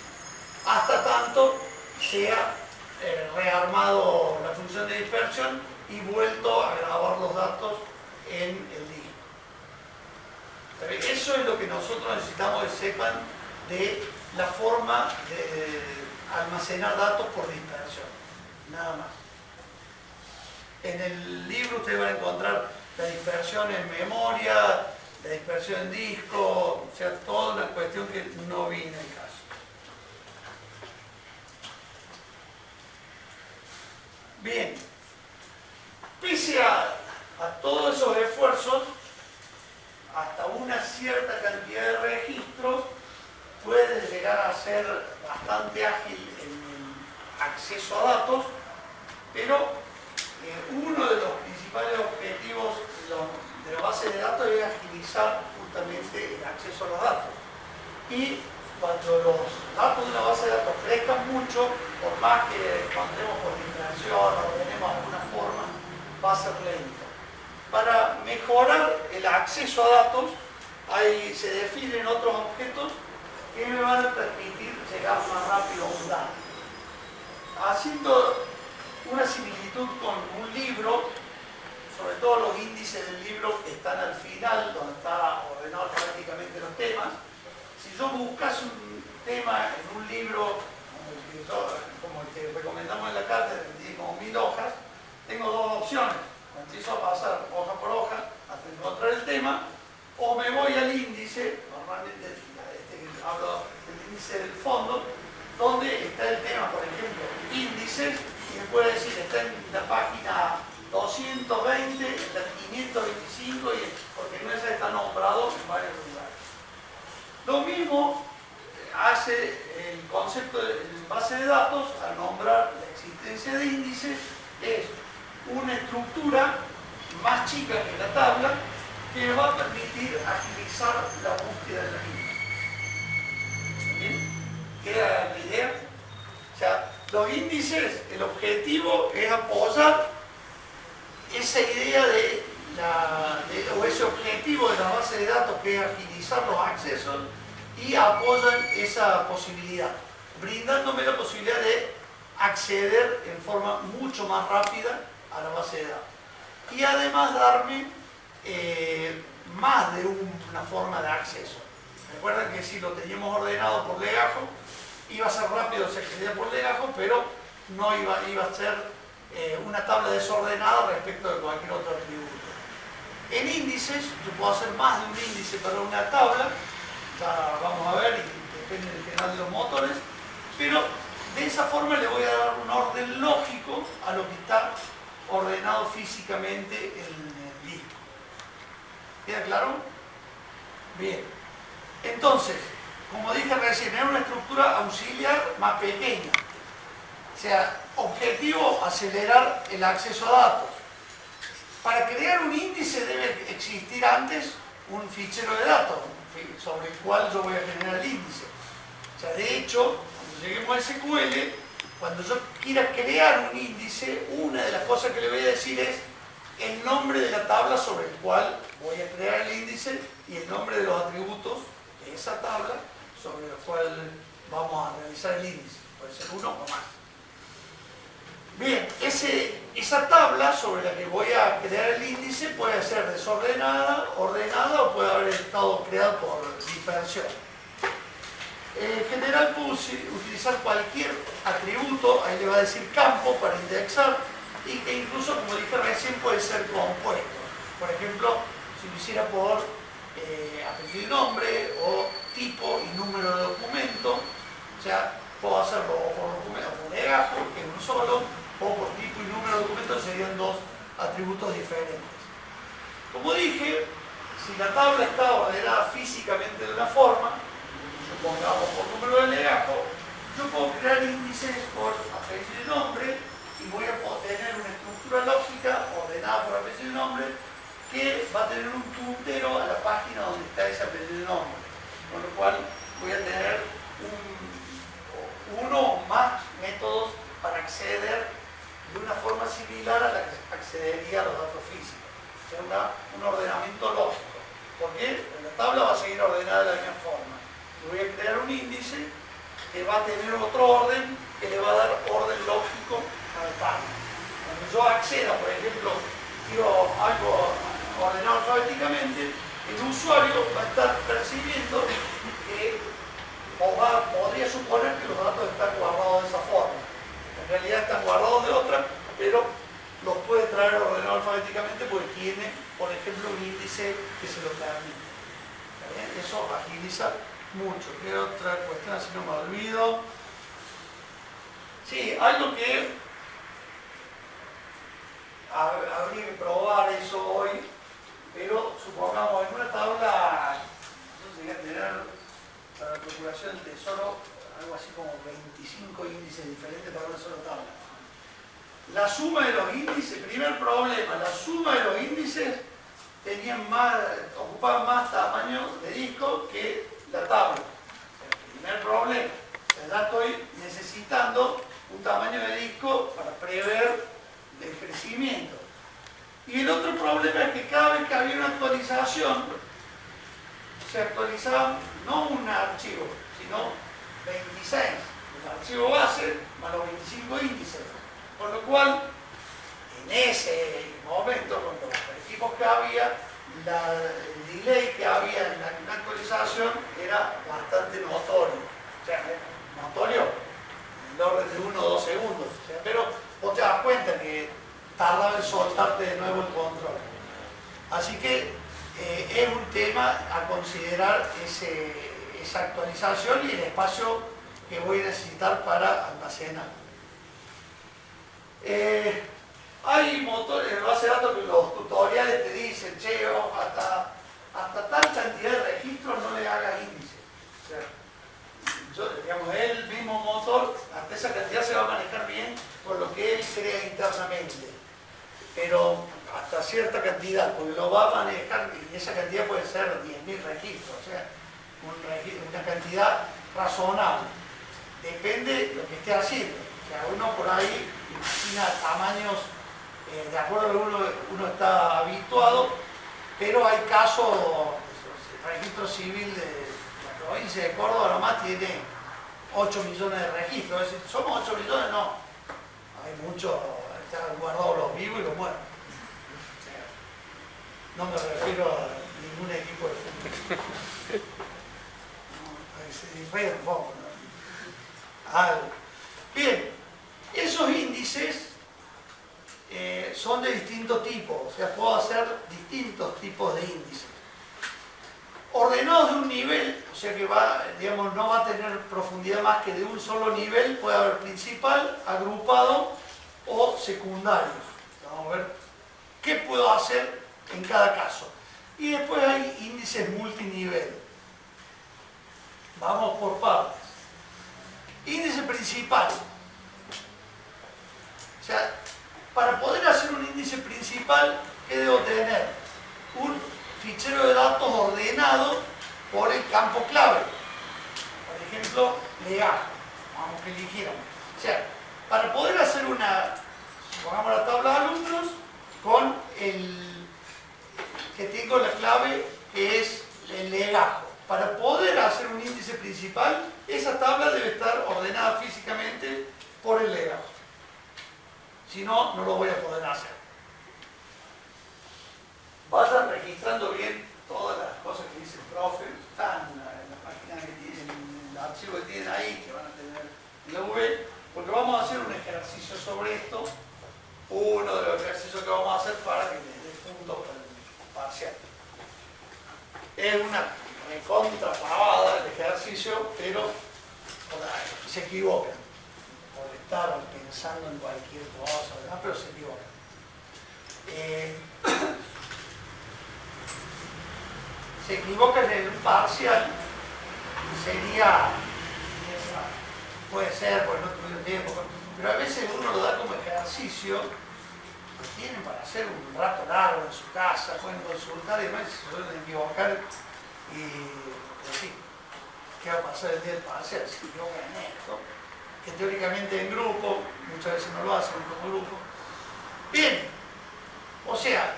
Hasta tanto sea rearmado la función de dispersión y vuelto a grabar los datos en el disco. Eso es lo que nosotros necesitamos que sepan de la forma de almacenar datos por dispersión, nada más. En el libro ustedes van a encontrar la dispersión en memoria, la dispersión en disco, o sea, toda una cuestión que no viene en el caso. Bien, pese a todos esos esfuerzos, hasta una cierta cantidad de registros puede llegar a ser bastante ágil en el acceso a datos, pero uno de los principales objetivos de la base de datos es agilizar justamente el acceso a los datos. Y cuando los datos de una base de datos crezcan mucho, por más que encontremos por dimensión o tenemos alguna forma, va a ser lento. Para mejorar el acceso a datos, se definen otros objetos que me van a permitir llegar más rápido a un dato. Haciendo una similitud con un libro, sobre todo los índices del libro que están al final, donde está ordenado prácticamente los temas. Si yo buscas un tema en un libro como el que recomendamos en la cátedra, que tiene como 1000 hojas, tengo dos opciones. Empiezo a pasar hoja por hoja hasta encontrar el tema, o me voy al índice, normalmente hablo del índice del fondo, donde está el tema, por ejemplo, índices, y me puede decir, está en la página 220, en la 525, porque en esa está nombrado en varios lugares. Lo mismo hace el concepto de base de datos al nombrar la existencia de índices, es una estructura más chica que la tabla que me va a permitir agilizar la búsqueda de la misma. ¿Bien? ¿Queda la idea? O sea, los índices, el objetivo es apoyar esa idea o ese objetivo de la base de datos que es agilizar los accesos y apoyan esa posibilidad, brindándome la posibilidad de acceder en forma mucho más rápida a la base de datos. Y además darme más de una forma de acceso. Recuerden que si lo teníamos ordenado por legajo, iba a ser rápido, se accedía por legajo, pero no iba a ser una tabla desordenada respecto de cualquier otro atributo. En índices, yo puedo hacer más de un índice para una tabla, ya vamos a ver, y depende del general de los motores, pero de esa forma le voy a dar un orden lógico a lo que está ordenado físicamente en el disco. ¿Queda claro? Bien. Entonces, como dije recién, es una estructura auxiliar más pequeña. sea, objetivo, acelerar el acceso a datos. Para crear un índice debe existir antes un fichero de datos sobre el cual yo voy a generar el índice. O sea, de hecho, cuando lleguemos a SQL, cuando yo quiera crear un índice, una de las cosas que le voy a decir es el nombre de la tabla sobre el cual voy a crear el índice y el nombre de los atributos de esa tabla sobre el cual vamos a realizar el índice. Puede ser uno o más. Bien, esa tabla sobre la que voy a crear el índice puede ser desordenada, ordenada o puede haber estado creada por dispersión. En general puedo utilizar cualquier atributo, ahí le va a decir campo para indexar, y que incluso, como dije recién, puede ser compuesto. Por ejemplo, si lo hiciera por apellido y nombre, o tipo y número de documento, o sea, puedo hacerlo por documento, por legajo, que es uno solo, o por tipo y número de documento, serían dos atributos diferentes. Como dije, si la tabla está ordenada físicamente de una forma, supongamos por número de legajo, yo puedo crear índices por apellido y nombre y voy a tener una estructura lógica ordenada por apellido y nombre que va a tener un puntero a la página donde está ese apellido y nombre. Con lo cual voy a tener uno o más métodos para acceder de una forma similar a la que accedería a los datos físicos. O sea, un ordenamiento lógico. ¿Por qué? Porque la tabla va a seguir ordenada de la misma forma. Y voy a crear un índice que va a tener otro orden que le va a dar orden lógico al tabla. Cuando yo acceda, por ejemplo, quiero algo ordenado alfabéticamente, el usuario va a estar percibiendo que podría suponer que los datos están guardados de esa forma. En realidad están guardados de otra, pero los puede traer ordenado alfabéticamente porque tiene, por ejemplo, un índice que se lo permite. Eso agiliza mucho. ¿Qué otra cuestión? Así no me olvido. Sí, algo que habría que probar eso hoy, pero supongamos en una tabla, yo llegué a tener para la Procuración del Tesoro algo así como 25 índices diferentes para una sola tabla. La suma de los índices, primer problema, la suma de los índices ocupaban más tamaño de disco que la tabla. El primer problema. Ya estoy necesitando un tamaño de disco para prever el crecimiento. Y el otro problema es que cada vez que había una actualización, se actualizaban no un archivo, sino 26. El archivo base más los 25 índices. Con lo cual, en ese momento, con los equipos que había, el delay que había en la actualización era bastante notorio. O sea, notorio en el orden de 1 o 2 segundos. O sea, pero vos te das cuenta que tardaba en soltarte de nuevo el control. Así que es un tema a considerar esa actualización y el espacio que voy a necesitar para almacenar. Hay motores de base de datos que los tutoriales te dicen, che, hasta tal cantidad de registros no le hagas índice. O sea, digamos, el mismo motor, hasta esa cantidad se va a manejar bien con lo que él crea internamente. Pero hasta cierta cantidad, porque lo va a manejar, y esa cantidad puede ser 10.000 registros, o sea, una cantidad razonable. Depende de lo que esté haciendo. O sea, uno por ahí imagina tamaños de acuerdo a lo que uno está habituado, pero hay casos, el registro civil de la provincia de Córdoba nomás tiene 8 millones de registros. Es decir, somos 8 millones, no. Hay muchos, están guardados los vivos y los muertos. No me refiero a ningún equipo de fútbol. No, se distrae un poco, ¿no? Algo. Bien, esos índices son de distintos tipos, o sea, puedo hacer distintos tipos de índices. Ordenados de un nivel, o sea que digamos, no va a tener profundidad más que de un solo nivel, puede haber principal, agrupado o secundarios. Vamos a ver qué puedo hacer en cada caso. Y después hay índices multinivel. Vamos por partes. Índice principal. por el campo clave. Por ejemplo, legajo, vamos que eligiéramos. O sea, para poder hacer una, pongamos la tabla de alumnos con el que tengo la clave que es el legajo. Para poder hacer un índice principal, esa tabla debe estar ordenada físicamente por el legajo. Si no, no lo voy a poder hacer. Vayan registrando bien todas las cosas que dice el profe. Están en la página que tienen, en el archivo que tienen ahí, que van a tener en la web, porque vamos a hacer un ejercicio sobre esto. Uno de los ejercicios que vamos a hacer para que les dé puntos para el parcial. Es una contrapavada el ejercicio, pero se equivocan por estar pensando en cualquier cosa, ¿verdad? Pero se equivocan. Se equivocan en un parcial, sería, puede ser, porque no tuvieron tiempo, pero a veces uno lo da como ejercicio, lo tienen para hacer un rato largo en su casa, pueden consultar y demás, se suelen equivocar y decir, ¿qué va a pasar el día del parcial? Si yo gané esto, que teóricamente en grupo, muchas veces no lo hacen como grupo. Bien, o sea,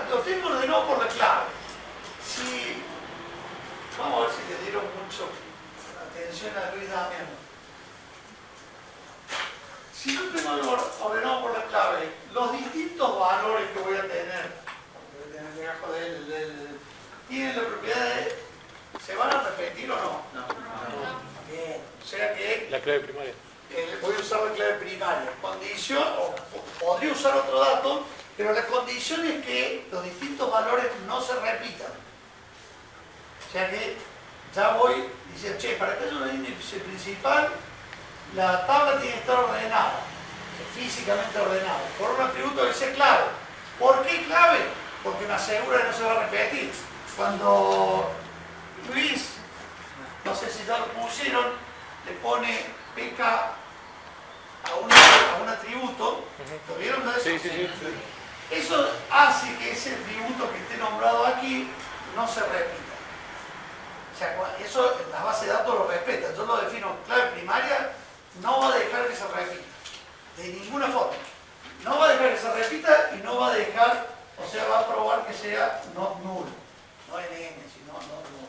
lo tengo ordenado por la clave. Si, vamos a ver si le dieron mucho atención a Luis Damián. Si no tengo ordenado por la clave, los distintos valores que voy a tener, porque voy a tener el legajo de él, tienen la propiedad de, ¿se van a repetir o no? No. Bien, o sea que La clave primaria. voy a usar la clave primaria. Condición, o podría usar otro dato, pero la condición es que los distintos valores no se repitan. O sea que ya voy diciendo, che, para que haya un índice principal, la tabla tiene que estar ordenada, físicamente ordenada, por un atributo que sea clave. ¿Por qué clave? Porque me asegura que no se va a repetir. Cuando Luis, no sé si ya lo pusieron, le pone PK a un atributo, ¿lo vieron de eso? Sí, sí, sí. Eso hace que ese atributo que esté nombrado aquí no se repita. O sea, eso en la base de datos lo respeta. Yo lo defino clave primaria, no va a dejar que se repita. De ninguna forma. No va a dejar que se repita y no va a dejar, o sea, va a probar que sea not nulo. No NN, sino not nulo.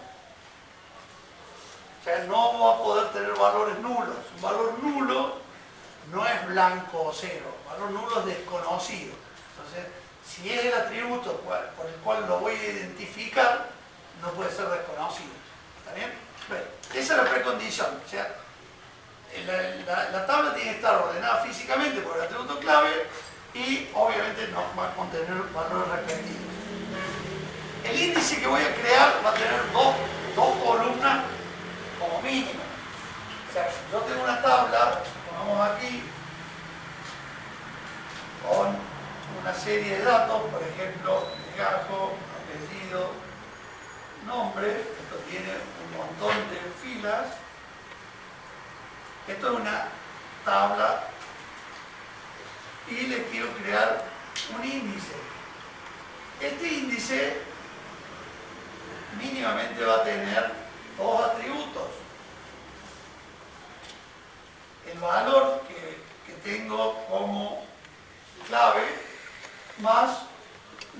O sea, no va a poder tener valores nulos. Un valor nulo no es blanco o cero. Un valor nulo es desconocido. Entonces, si es el atributo por el cual lo voy a identificar, no puede ser desconocido. ¿Está bien? Bueno, esa es la precondición. O sea, la tabla tiene que estar ordenada físicamente por el atributo clave y obviamente no va a contener valores repetidos. El índice que voy a crear va a tener dos columnas como mínimo. O sea, yo tengo una tabla, pongamos aquí, con una serie de datos, por ejemplo, legajo, apellido, nombre, esto tiene un montón de filas. Esto es una tabla y le quiero crear un índice. Este índice mínimamente va a tener dos atributos. El valor que tengo como clave más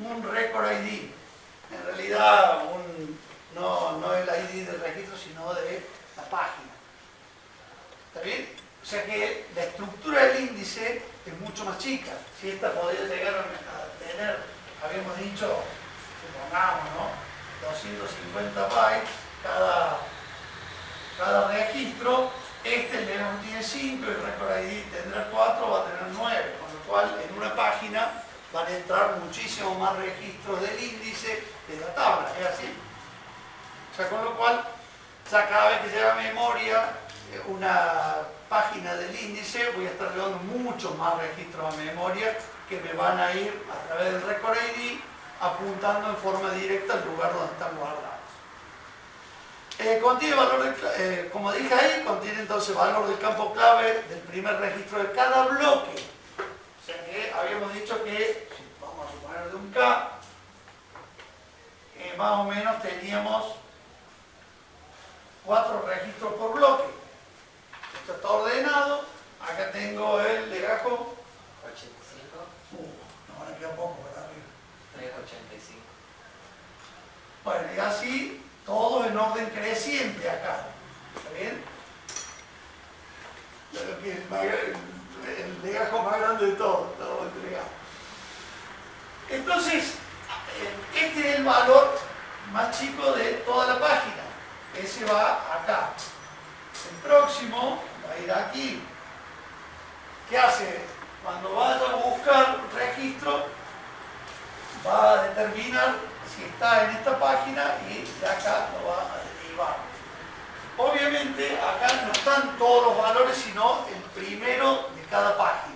un record ID. En realidad no el ID del registro, sino de la página. ¿Está bien? O sea que la estructura del índice es mucho más chica. Si esta podría llegar a tener, habíamos dicho, supongamos, ¿no? 250 bytes cada registro. Este el legajo tiene 5 y el record ID tendrá 4, va a tener 9. Con lo cual en una página van a entrar muchísimos más registros del índice de la tabla. ¿Es así? O sea, con lo cual, ya cada vez que llega a memoria una página del índice, voy a estar llevando muchos más registros a memoria que me van a ir a través del record ID apuntando en forma directa al lugar donde están guardados. Contiene valor como dije ahí, contiene entonces valor del campo clave del primer registro de cada bloque. O sea que habíamos dicho que, vamos a suponer de un K, más o menos teníamos 4 registros por bloque. Esto está ordenado. Acá tengo el legajo. 85, No, me queda poco para arriba. 385. Bueno, y así todo en orden creciente acá. ¿Está bien? Lo que es el legajo más grande de todo, lo entregado. Entonces, este es el valor más chico de toda la página. Ese va acá. El próximo va a ir aquí. ¿Qué hace? Cuando vaya a buscar un registro, va a determinar si está en esta página y de acá lo va a derivar. Obviamente acá no están todos los valores, sino el primero de cada página.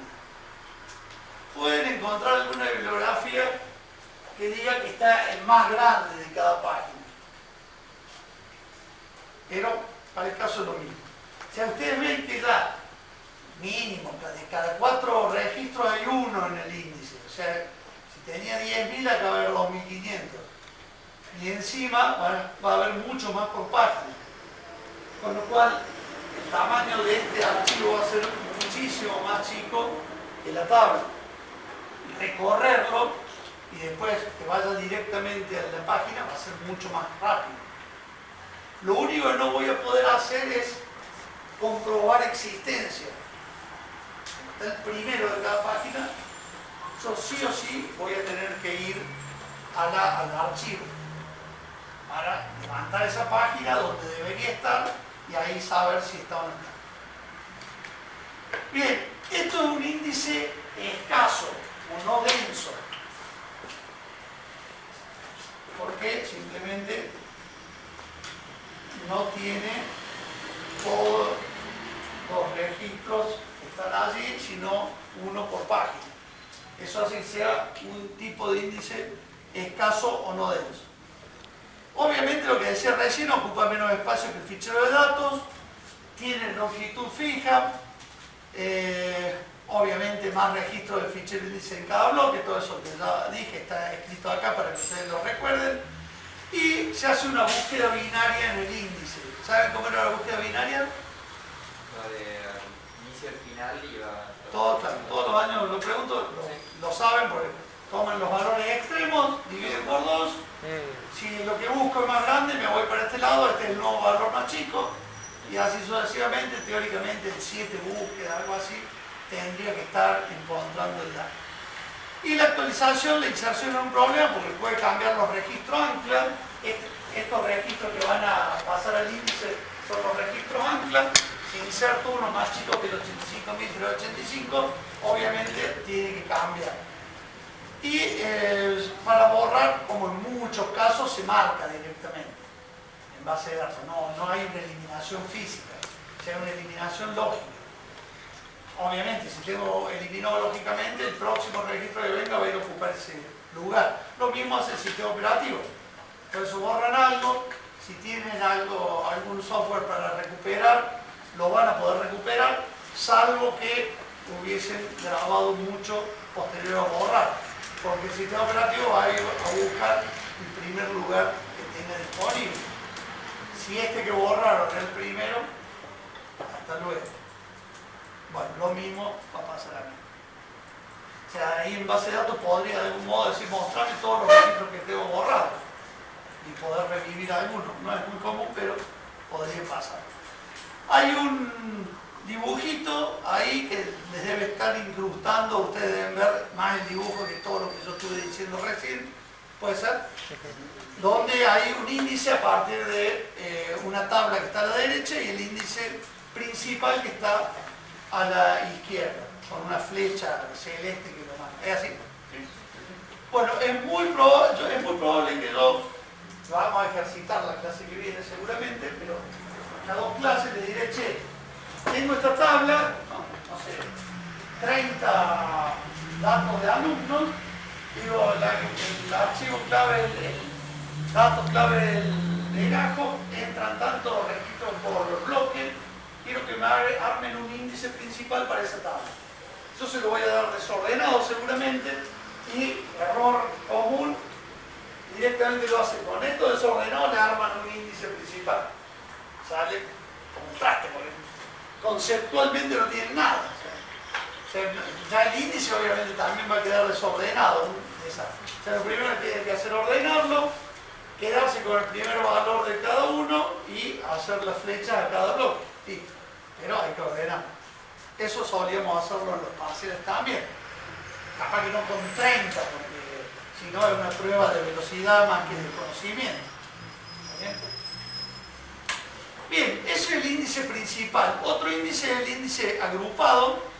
Pueden encontrar alguna bibliografía que diga que está el más grande de cada página. Pero para el caso es lo mismo. Si ustedes ven que ya mínimo, de cada 4 registros hay uno en el índice. O sea, si tenía 10.000, acá va a haber 2.500. Y encima va a haber mucho más por página. Con lo cual, el tamaño de este archivo va a ser muchísimo más chico que la tabla. Recorrerlo y después que vaya directamente a la página va a ser mucho más rápido. Lo único que no voy a poder hacer es comprobar existencia. Como está el primero de cada página, yo sí o sí voy a tener que ir al archivo para levantar esa página donde debería estar y ahí saber si está o no está. Bien, esto es un índice escaso o no denso, porque simplemente no tiene todos los registros que están allí, sino uno por página. Eso hace que sea un tipo de índice escaso o no denso. Obviamente lo que decía recién ocupa menos espacio que el fichero de datos, tiene longitud fija, obviamente más registros de fichero índice en cada bloque, todo eso que ya dije está escrito acá para que ustedes lo recuerden, y se hace una búsqueda binaria en el índice. ¿Saben cómo era la búsqueda binaria? Lo de inicio al final iba... Todos los años lo pregunto, lo saben porque toman los valores extremos, dividen por 2. Si lo que busco es más grande, me voy para este lado, este es el nuevo valor más chico, y así sucesivamente. Teóricamente en 7 búsquedas, algo así, tendría que estar encontrando el dato. Y la actualización, la inserción es un problema porque puede cambiar los registros ancla. Estos registros que van a pasar al índice son los registros ancla. Si inserto uno más chico que el 85.385, obviamente tiene que cambiar. Y para borrar, como en muchos casos, se marca directamente en base de datos. No hay una eliminación física, hay una eliminación lógica. Obviamente, si tengo eliminado lógicamente, el próximo registro que venga va a ir a ocupar ese lugar. Lo mismo hace el sistema operativo. Por eso borran algo, si tienen algún software para recuperar, lo van a poder recuperar, salvo que hubiesen grabado mucho posterior a borrar. Porque el sistema operativo va a ir a buscar el primer lugar que tenga disponible. Si este que borraron es el primero, hasta luego. Bueno, lo mismo va a pasar aquí. O sea, ahí en base de datos podría de algún modo decir, mostrarme todos los registros que tengo borrados y poder revivir algunos. No es muy común, pero podría pasar. Hay un dibujito ahí que les debe estar incrustando, ustedes deben ver más el dibujo que todo lo que yo estuve diciendo recién, puede ser, donde hay un índice a partir de una tabla que está a la derecha y el índice principal que está a la izquierda, con una flecha celeste que lo marca. ¿Es así? Bueno, es muy probable que vamos a ejercitar la clase que viene seguramente, pero en las 2 clases les diré, che, tengo esta tabla, no sé, 30 datos de alumnos, digo, el archivo clave, el dato clave del legajo, entran tantos registros por bloque, quiero que me armen un índice principal para esa tabla. Yo se lo voy a dar desordenado seguramente y error común, directamente lo hace con esto desordenado, le arman un índice principal. sale como un traste, porque conceptualmente no tiene nada. O sea, ya el índice obviamente también va a quedar desordenado. O sea, lo primero que tiene que hacer es ordenarlo, quedarse con el primer valor de cada uno y hacer las flechas a cada bloque. Sí, pero hay que ordenar. Eso solíamos hacerlo en los parciales también. Capaz que no con 30, porque si no es una prueba de velocidad más que de conocimiento. ¿Bien? Bien, ese es el índice principal. Otro índice es el índice agrupado.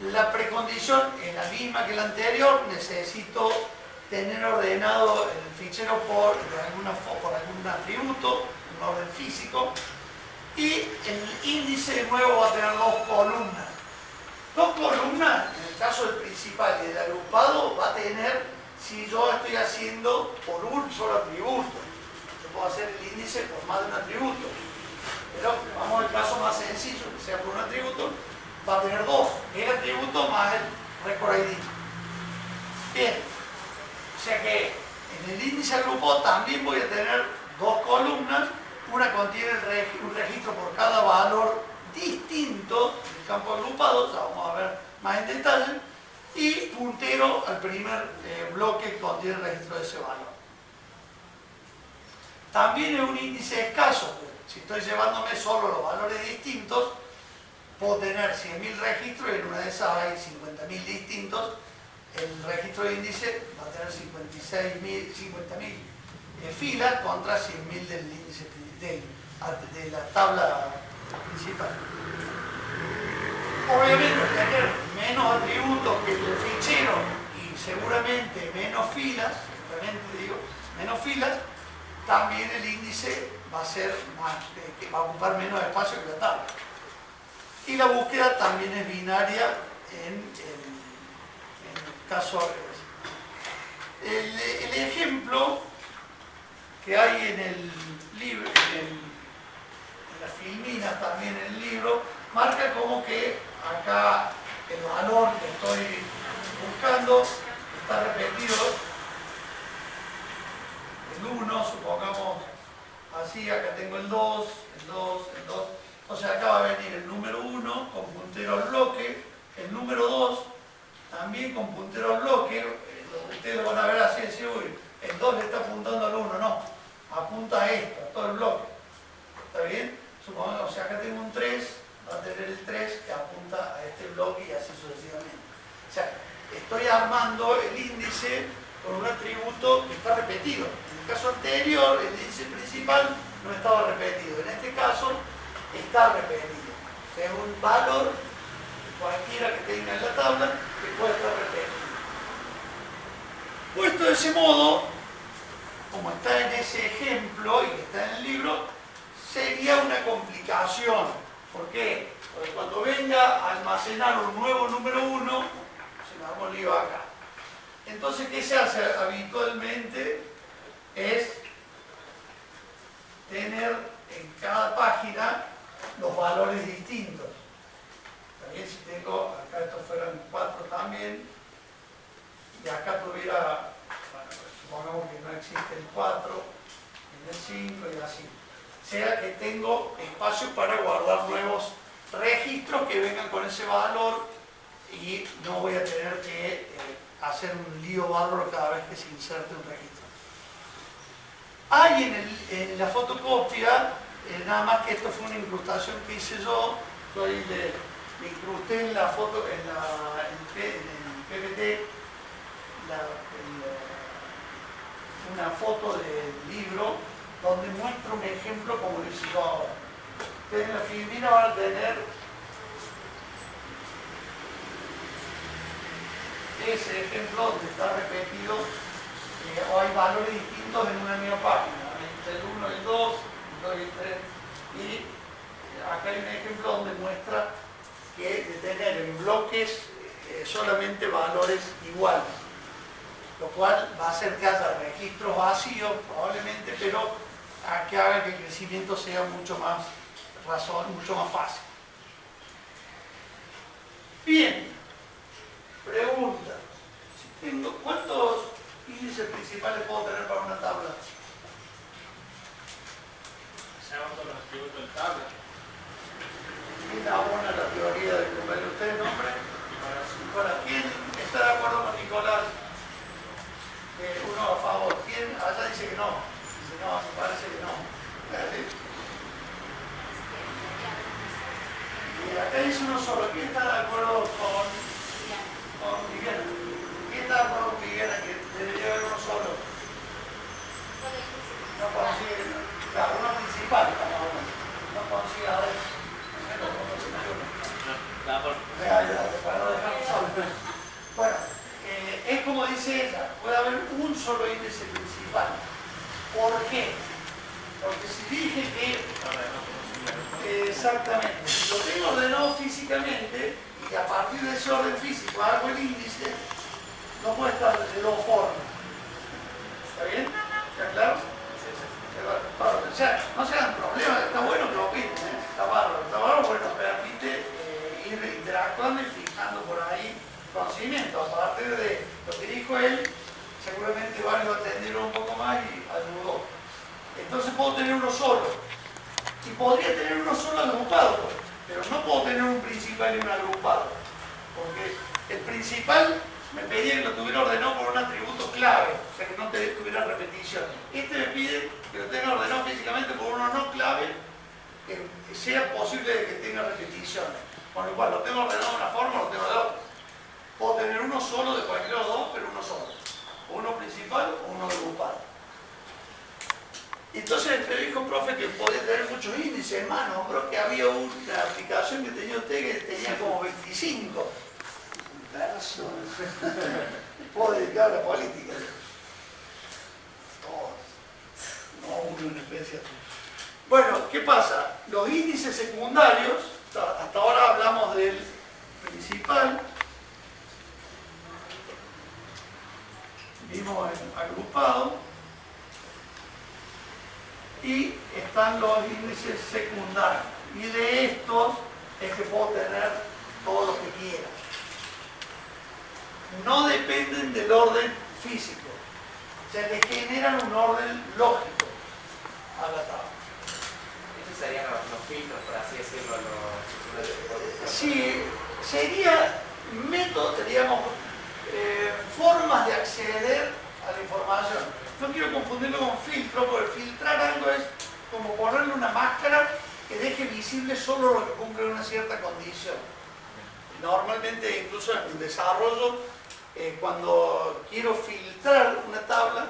La precondición es la misma que la anterior. Necesito tener ordenado el fichero por algún atributo, un orden físico. Y el índice de nuevo va a tener dos columnas. Dos columnas, en el caso del principal y del agrupado, va a tener si yo estoy haciendo por un solo atributo. Yo puedo hacer el índice por más de un atributo. Pero vamos al caso más sencillo, que sea por un atributo, va a tener dos. El atributo más el record ID. Bien. O sea que en el índice agrupado también voy a tener dos columnas. Una contiene un registro por cada valor distinto del campo agrupado, ya vamos a ver más en detalle, y puntero al primer bloque que contiene el registro de ese valor. También es un índice escaso. Si estoy llevándome solo los valores distintos, puedo tener 100.000 registros y en una de esas hay 50.000 distintos. El registro de índice va a tener 50.000 filas contra 100.000 del índice de la tabla principal. Obviamente tener menos atributos que el fichero y seguramente menos filas, también el índice va a ser más, va a ocupar menos espacio que la tabla. Y la búsqueda también es binaria en el caso al revés. El ejemplo que hay en el libro, en las filminas también en el libro, marca como que acá el valor que estoy buscando está repetido. El 1, supongamos así, acá tengo el 2, el 2, el 2. Entonces acá va a venir el número 1 con puntero al bloque, el número 2 también con puntero al bloque. Ustedes lo van a ver así, decir, uy, el 2 le está apuntando al 1, no, apunta a esto, a todo el bloque. ¿Está bien? Supongamos, o sea, acá tengo un 3, va a tener el 3 que apunta a este bloque y así sucesivamente. O sea, estoy armando el índice con un atributo que está repetido. En el caso anterior, el índice principal no estaba repetido. En este caso, está repetido. O sea, es un valor cualquiera que tenga en la tabla que puede estar repetido. Puesto de ese modo, como está en ese ejemplo y que está en el libro, sería una complicación. ¿Por qué? Porque cuando venga a almacenar un nuevo número 1, se me haga un lío acá. Entonces, ¿qué se hace habitualmente? Es tener en cada página los valores distintos. También si tengo, acá estos fueran 4 también, y acá tuviera, bueno, pues supongamos que no existe el 4, en el 5 y así. O sea que tengo espacio para guardar nuevos registros que vengan con ese valor y no voy a tener que hacer un lío bárbaro cada vez que se inserte un registro. Hay en la fotocopia, nada más que esto fue una incrustación que hice yo ahí me incrusté en la foto, en el PPT, una foto del libro donde muestro un ejemplo como lo hice yo ahora. Ustedes en la filmina van a tener ese ejemplo donde está repetido o hay valores distintos en una misma página, el 1, el 2, el 2 y el 3. Y acá hay un ejemplo donde muestra que de tener en bloques solamente valores iguales, lo cual va a hacer que haya registros vacíos probablemente, pero que haga que el crecimiento sea mucho más fácil. Bien, pregunta. ¿Cuántos índices principales puedo tener para una tabla? Se hagan todos los atributos del Bueno, es como dice ella, puede haber un solo índice principal. ¿Por qué? Porque si dije que exactamente, si lo tengo ordenado físicamente y a partir de ese orden físico hago el índice, no puede estar de dos formas. ¿Está bien? ¿Está claro? O sea, no se hagan problemas, está bueno que lo opinen, está bárbaro porque nos permite ir interactuando y fijando por ahí conocimiento. A partir de lo que dijo él, seguramente varios lo atendieron un poco más y ayudó. Entonces puedo tener uno solo. Y podría tener uno solo agrupado, pero no puedo tener un principal y un agrupado. Porque el principal me pedía que lo tuviera ordenado por un atributo clave, o sea que no tuviera repetición. Este me pide que lo tenga ordenado físicamente por uno no clave, que sea posible de que tenga repeticiones. Con lo cual lo tengo ordenado de una forma, lo tengo de otra. Puedo tener uno solo de cualquiera de los dos, pero uno solo. Uno principal o uno agrupado. Entonces me dijo, profe, que podía tener muchos índices, hermano. Creo que había una aplicación que tenía usted que tenía como 25. Verso. Puedo dedicar a la política. No, uno en especial. Bueno, ¿qué pasa? Los índices secundarios, hasta ahora hablamos del principal. Vimos el agrupado. Y están los índices secundarios. Y de estos es que puedo tener todo lo que quiera. No dependen del orden físico. O sea, le generan un orden lógico a la tabla. Estos serían los filtros, por así decirlo. Sí, sería métodos, diríamos, formas de acceder a la información. No quiero confundirlo con filtro, porque filtrar algo es como ponerle una máscara que deje visible solo lo que cumple una cierta condición. Normalmente, incluso en el desarrollo, cuando quiero filtrar una tabla,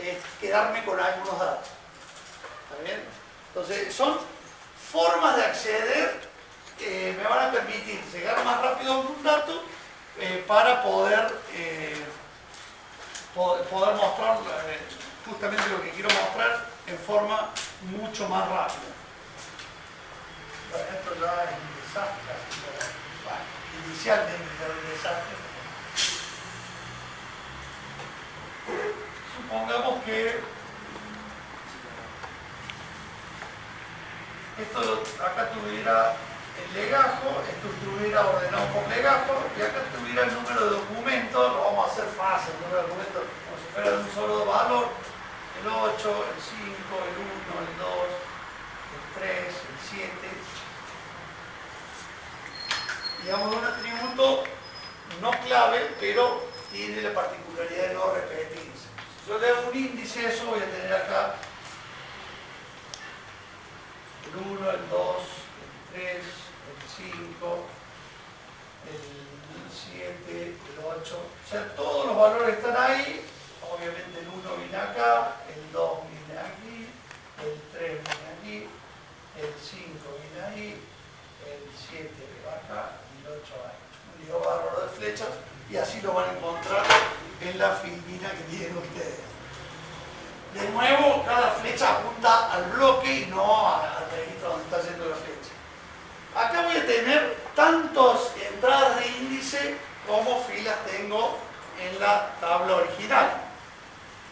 es quedarme con algunos datos. ¿Está bien? Entonces, son formas de acceder que me van a permitir llegar más rápido a un dato para poder mostrar justamente lo que quiero mostrar en forma mucho más rápida. Bueno, esto ya es un desastre, así que, bueno, inicialmente era un desastre. Supongamos que esto acá tuviera el legajo, esto estuviera ordenado por legajo y acá tuviera el número de documentos, lo vamos a hacer fácil, el número de documentos como si fuera de un solo valor, el 8, el 5, el 1, el 2, el 3, el 7. Digamos un atributo no clave, pero tiene la particularidad de no repetirse. Si yo le hago un índice, eso voy a tener acá el 1, el 2, el 3, el 5, el 7, el 8. O sea, todos los valores están ahí. Obviamente el 1 viene acá, el 2 viene aquí, el 3 viene aquí, el 5 viene ahí, el 7 va acá y el 8 ahí. Un lío bárbaro de flechas y así lo van a encontrar en la filmina que tienen ustedes. De nuevo, cada flecha apunta al bloque y no al registro donde está yendo la flecha. Acá voy a tener tantas entradas de índice como filas tengo en la tabla original.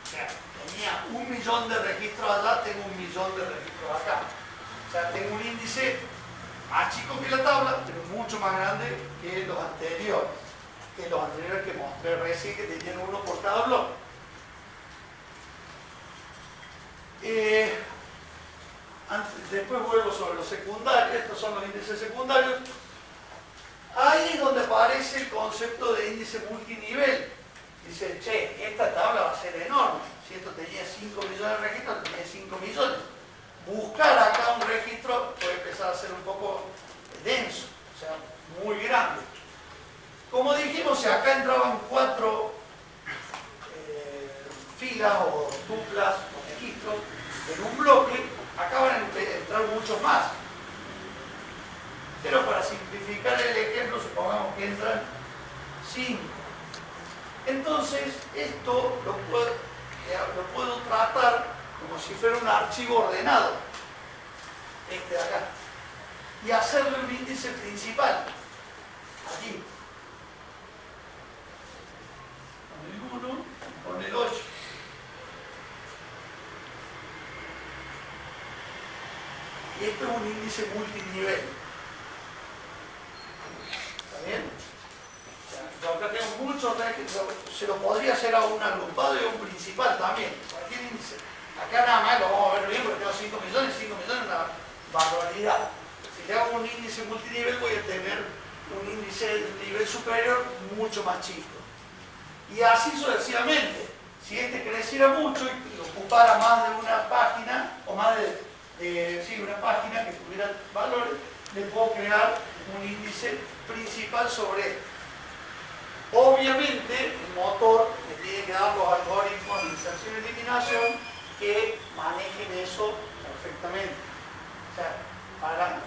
O sea, tenía 1 millón de registros allá, tengo 1 millón de registros acá. O sea, tengo un índice más chico que la tabla, pero mucho más grande que los anteriores. Que mostré recién, que tenían uno por cada bloque. Después vuelvo sobre los secundarios. Estos son los índices secundarios. Ahí es donde aparece el concepto de índice multinivel. Dice, che, esta tabla va a ser enorme. Si esto tenía 5 millones de registros, tenía 5 millones. Buscar acá un registro puede empezar a ser un poco denso, o sea, muy grande. Como dijimos, si acá entraban 4 filas o duplas o registros en un bloque, acá van a entrar muchos más. Pero para simplificar el ejemplo, supongamos que entran 5. Entonces, esto lo puedo tratar como si fuera un archivo ordenado, este de acá, y hacerle un índice principal, aquí, con el 1, con el 8. Y esto es un índice multinivel. ¿Está bien? Yo acá tengo muchos registros, se lo podría hacer a un agrupado y a un principal también, cualquier índice. Acá nada más lo vamos a ver bien porque tengo 5 millones es una barbaridad. Si le hago un índice multinivel voy a tener un índice de nivel superior mucho más chico. Y así sucesivamente. Si este creciera mucho y ocupara más de una página, o más de una página que tuviera valores, le puedo crear un índice principal sobre él. Obviamente, el motor le tiene que dar los algoritmos de inserción y eliminación que manejen eso perfectamente. O sea, para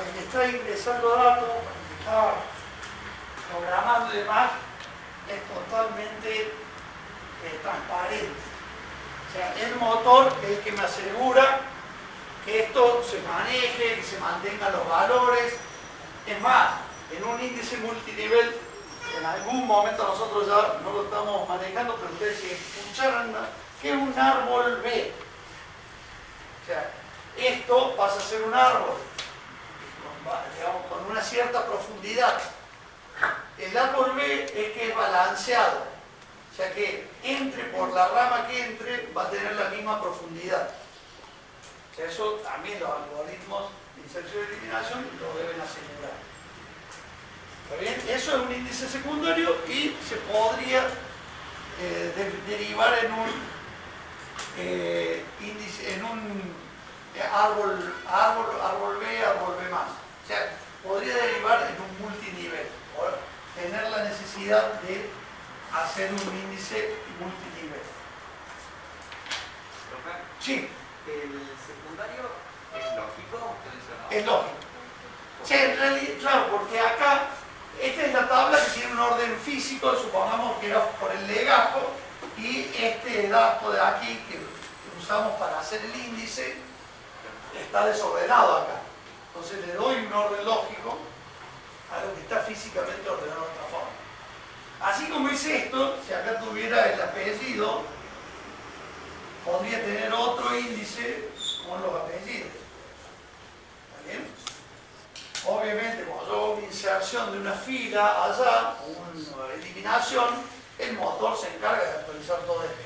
el que está ingresando datos, para el que está programando y demás, es totalmente transparente. O sea, el motor es el que me asegura que esto se maneje, que se mantengan los valores. Es más, en un índice multinivel, en algún momento nosotros ya no lo estamos manejando, pero ustedes si escucharan que es un árbol B. O sea, esto pasa a ser un árbol, digamos, con una cierta profundidad. El árbol B es que es balanceado. O sea que entre por la rama que entre va a tener la misma profundidad. O sea, eso también los algoritmos de inserción y eliminación lo deben asegurar. ¿Está bien? Eso es un índice secundario y se podría derivar en un índice, en un árbol B, árbol B más. O sea, podría derivar en un multinivel. O tener la necesidad de hacer un índice multinivel. ¿Profe? Sí, ¿El secundario es lógico? es lógico. Sí, en realidad, claro, porque acá, esta es la tabla que tiene un orden físico, supongamos que era por el legajo, y este dato de aquí que usamos para hacer el índice está desordenado acá. Entonces le doy un orden lógico a lo que está físicamente ordenado de otra forma. Así como es esto, si acá tuviera el apellido, podría tener otro índice con los apellidos. ¿Está bien? Obviamente, cuando yo hago una inserción de una fila allá, o una eliminación, el motor se encarga de actualizar todo esto.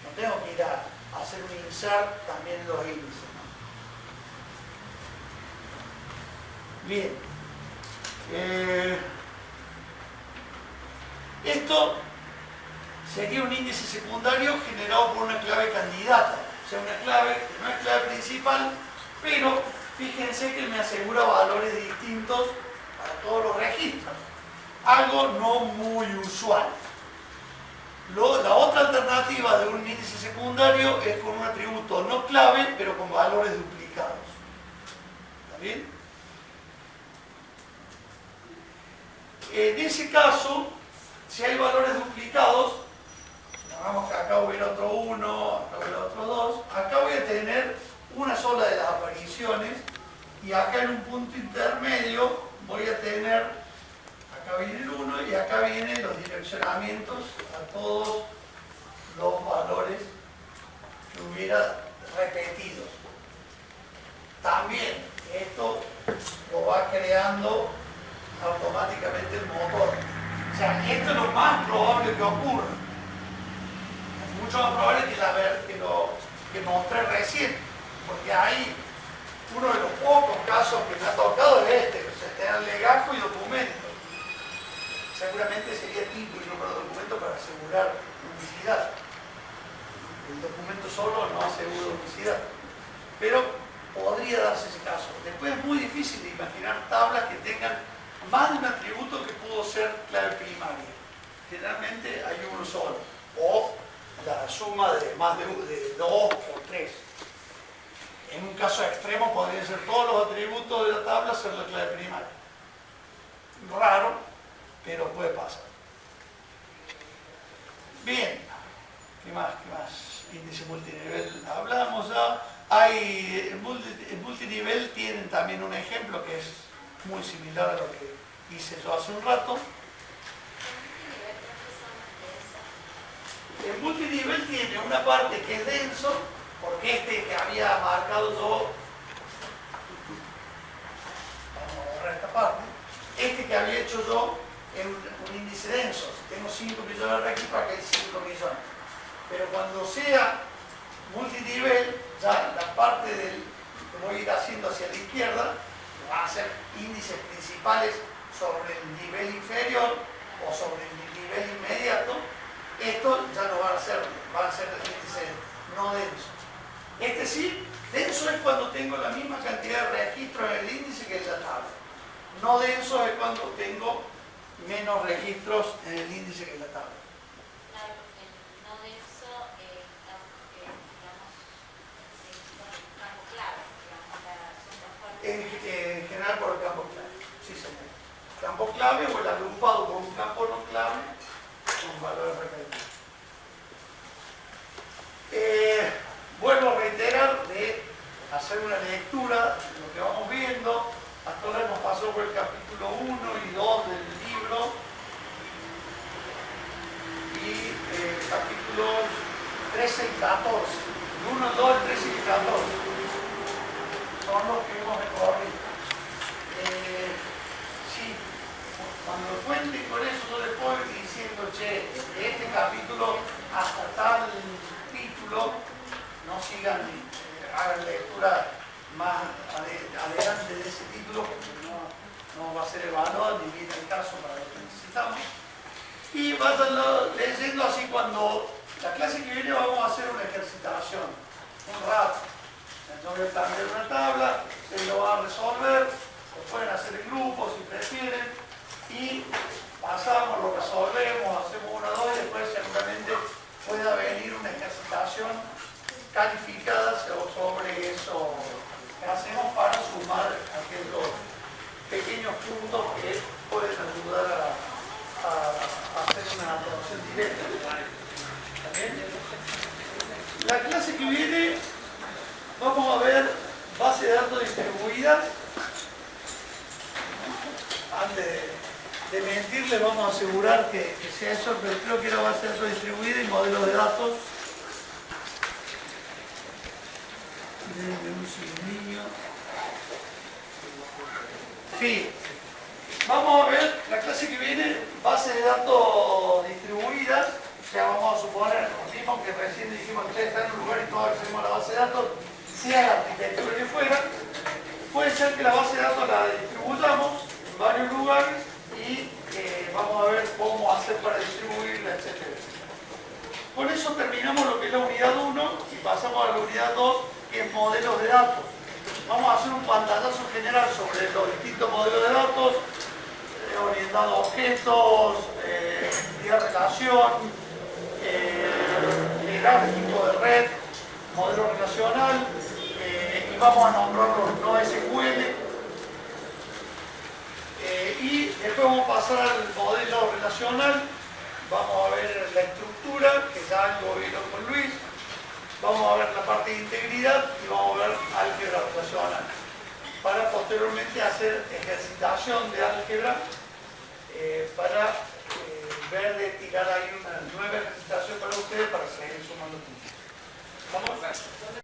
No tengo que ir a hacer un insert también en los índices, ¿no? Bien. Esto sería un índice secundario generado por una clave candidata, o sea, una clave que no es clave principal, pero fíjense que me asegura valores distintos para todos los registros, algo no muy usual. La otra alternativa de un índice secundario es con un atributo no clave, pero con valores duplicados. ¿Está bien? En ese caso, si hay valores duplicados, supongamos que acá hubiera otro 1, acá hubiera otro 2, acá voy a tener una sola de las apariciones y acá en un punto intermedio voy a tener, acá viene el 1 y acá vienen los direccionamientos a todos los valores que hubiera repetidos. También esto lo va creando automáticamente el motor. O sea, esto es lo más probable que ocurra. Es mucho más probable que lo que mostré recién, porque hay uno de los pocos casos que me ha tocado es este, o sea, tener legajo y documento. Seguramente sería tipo y número de documento para asegurar unicidad. El documento solo no asegura unicidad. Pero podría darse ese caso. Después es muy difícil de imaginar tablas que tengan más de un atributo que pudo ser clave primaria. Generalmente hay uno solo, o la suma de más de 2 o 3. En un caso extremo podrían ser todos los atributos de la tabla ser la clave primaria. Raro, ejemplo que es muy similar a lo que hice yo hace un rato. El multinivel tiene una parte que es denso, porque este que había marcado yo, vamos a borrar esta parte, este que había hecho yo es un índice denso. Si tengo 5 millones de registros, aquí hay 5 millones. Pero cuando sea multinivel, ya la parte del que voy a ir haciendo hacia la izquierda van a ser índices principales sobre el nivel inferior o sobre el nivel inmediato. Estos ya no van a ser índices no densos. Este sí, denso es cuando tengo la misma cantidad de registros en el índice que en la tabla. No denso es cuando tengo menos registros en el índice que en la tabla. Claro, el no denso, digamos, campo clave, digamos, En general por el campo clave. Sí, señor. Campo clave o el agrupado por un campo no clave con valores repetidos. Vuelvo a reiterar de hacer una lectura de lo que vamos viendo. Hasta ahora hemos pasado por el capítulo 1 y 2 del libro y capítulos 13 y 14. El 1, el 2, el 13 y el 14 son los que hemos recorrido. Sí, cuando cuenten con eso yo les puedo ir diciendo, che, de este capítulo hasta tal título no sigan, hagan lectura más adelante de ese título porque no va a ser evaluado ni viene el caso para lo que necesitamos. Y vayan leyendo así. Cuando la clase que viene vamos a hacer una ejercitación, un rato. Yo voy a cambiar una tabla, se lo van a resolver, lo pueden hacer en grupo si prefieren, y pasamos, lo resolvemos, hacemos una o dos y después seguramente pueda venir una ejercitación calificada sobre eso que hacemos para sumar aquellos pequeños puntos que pueden ayudar a hacer una aprobación directa. ¿Está bien? La clase que viene vamos a ver base de datos distribuidas. Antes de mentirle vamos a asegurar que sea eso, pero creo que era base de datos distribuida y modelos de datos. Denme un segundillo. Sí, vamos a ver la clase que viene, base de datos distribuidas. O sea, vamos a suponer, lo mismo que recién dijimos, que ustedes están en un lugar y todos accedemos a la base de datos, sea la arquitectura que fuera. Puede ser que la base de datos la distribuyamos en varios lugares y vamos a ver cómo hacer para distribuirla, etc. Con eso terminamos lo que es la unidad 1 y pasamos a la unidad 2, que es modelos de datos. Vamos a hacer un pantallazo general sobre los distintos modelos de datos, orientado a objetos, de relación, gráfico de red, modelo relacional, y vamos a nombrar los no SQL. Y después vamos a pasar al modelo relacional, vamos a ver la estructura, que ya algo vino con Luis, vamos a ver la parte de integridad y vamos a ver álgebra relacional, para posteriormente hacer ejercitación de álgebra, para ver de tirar ahí una nueva ejercitación para ustedes para seguir sumando puntos. ¿Vamos?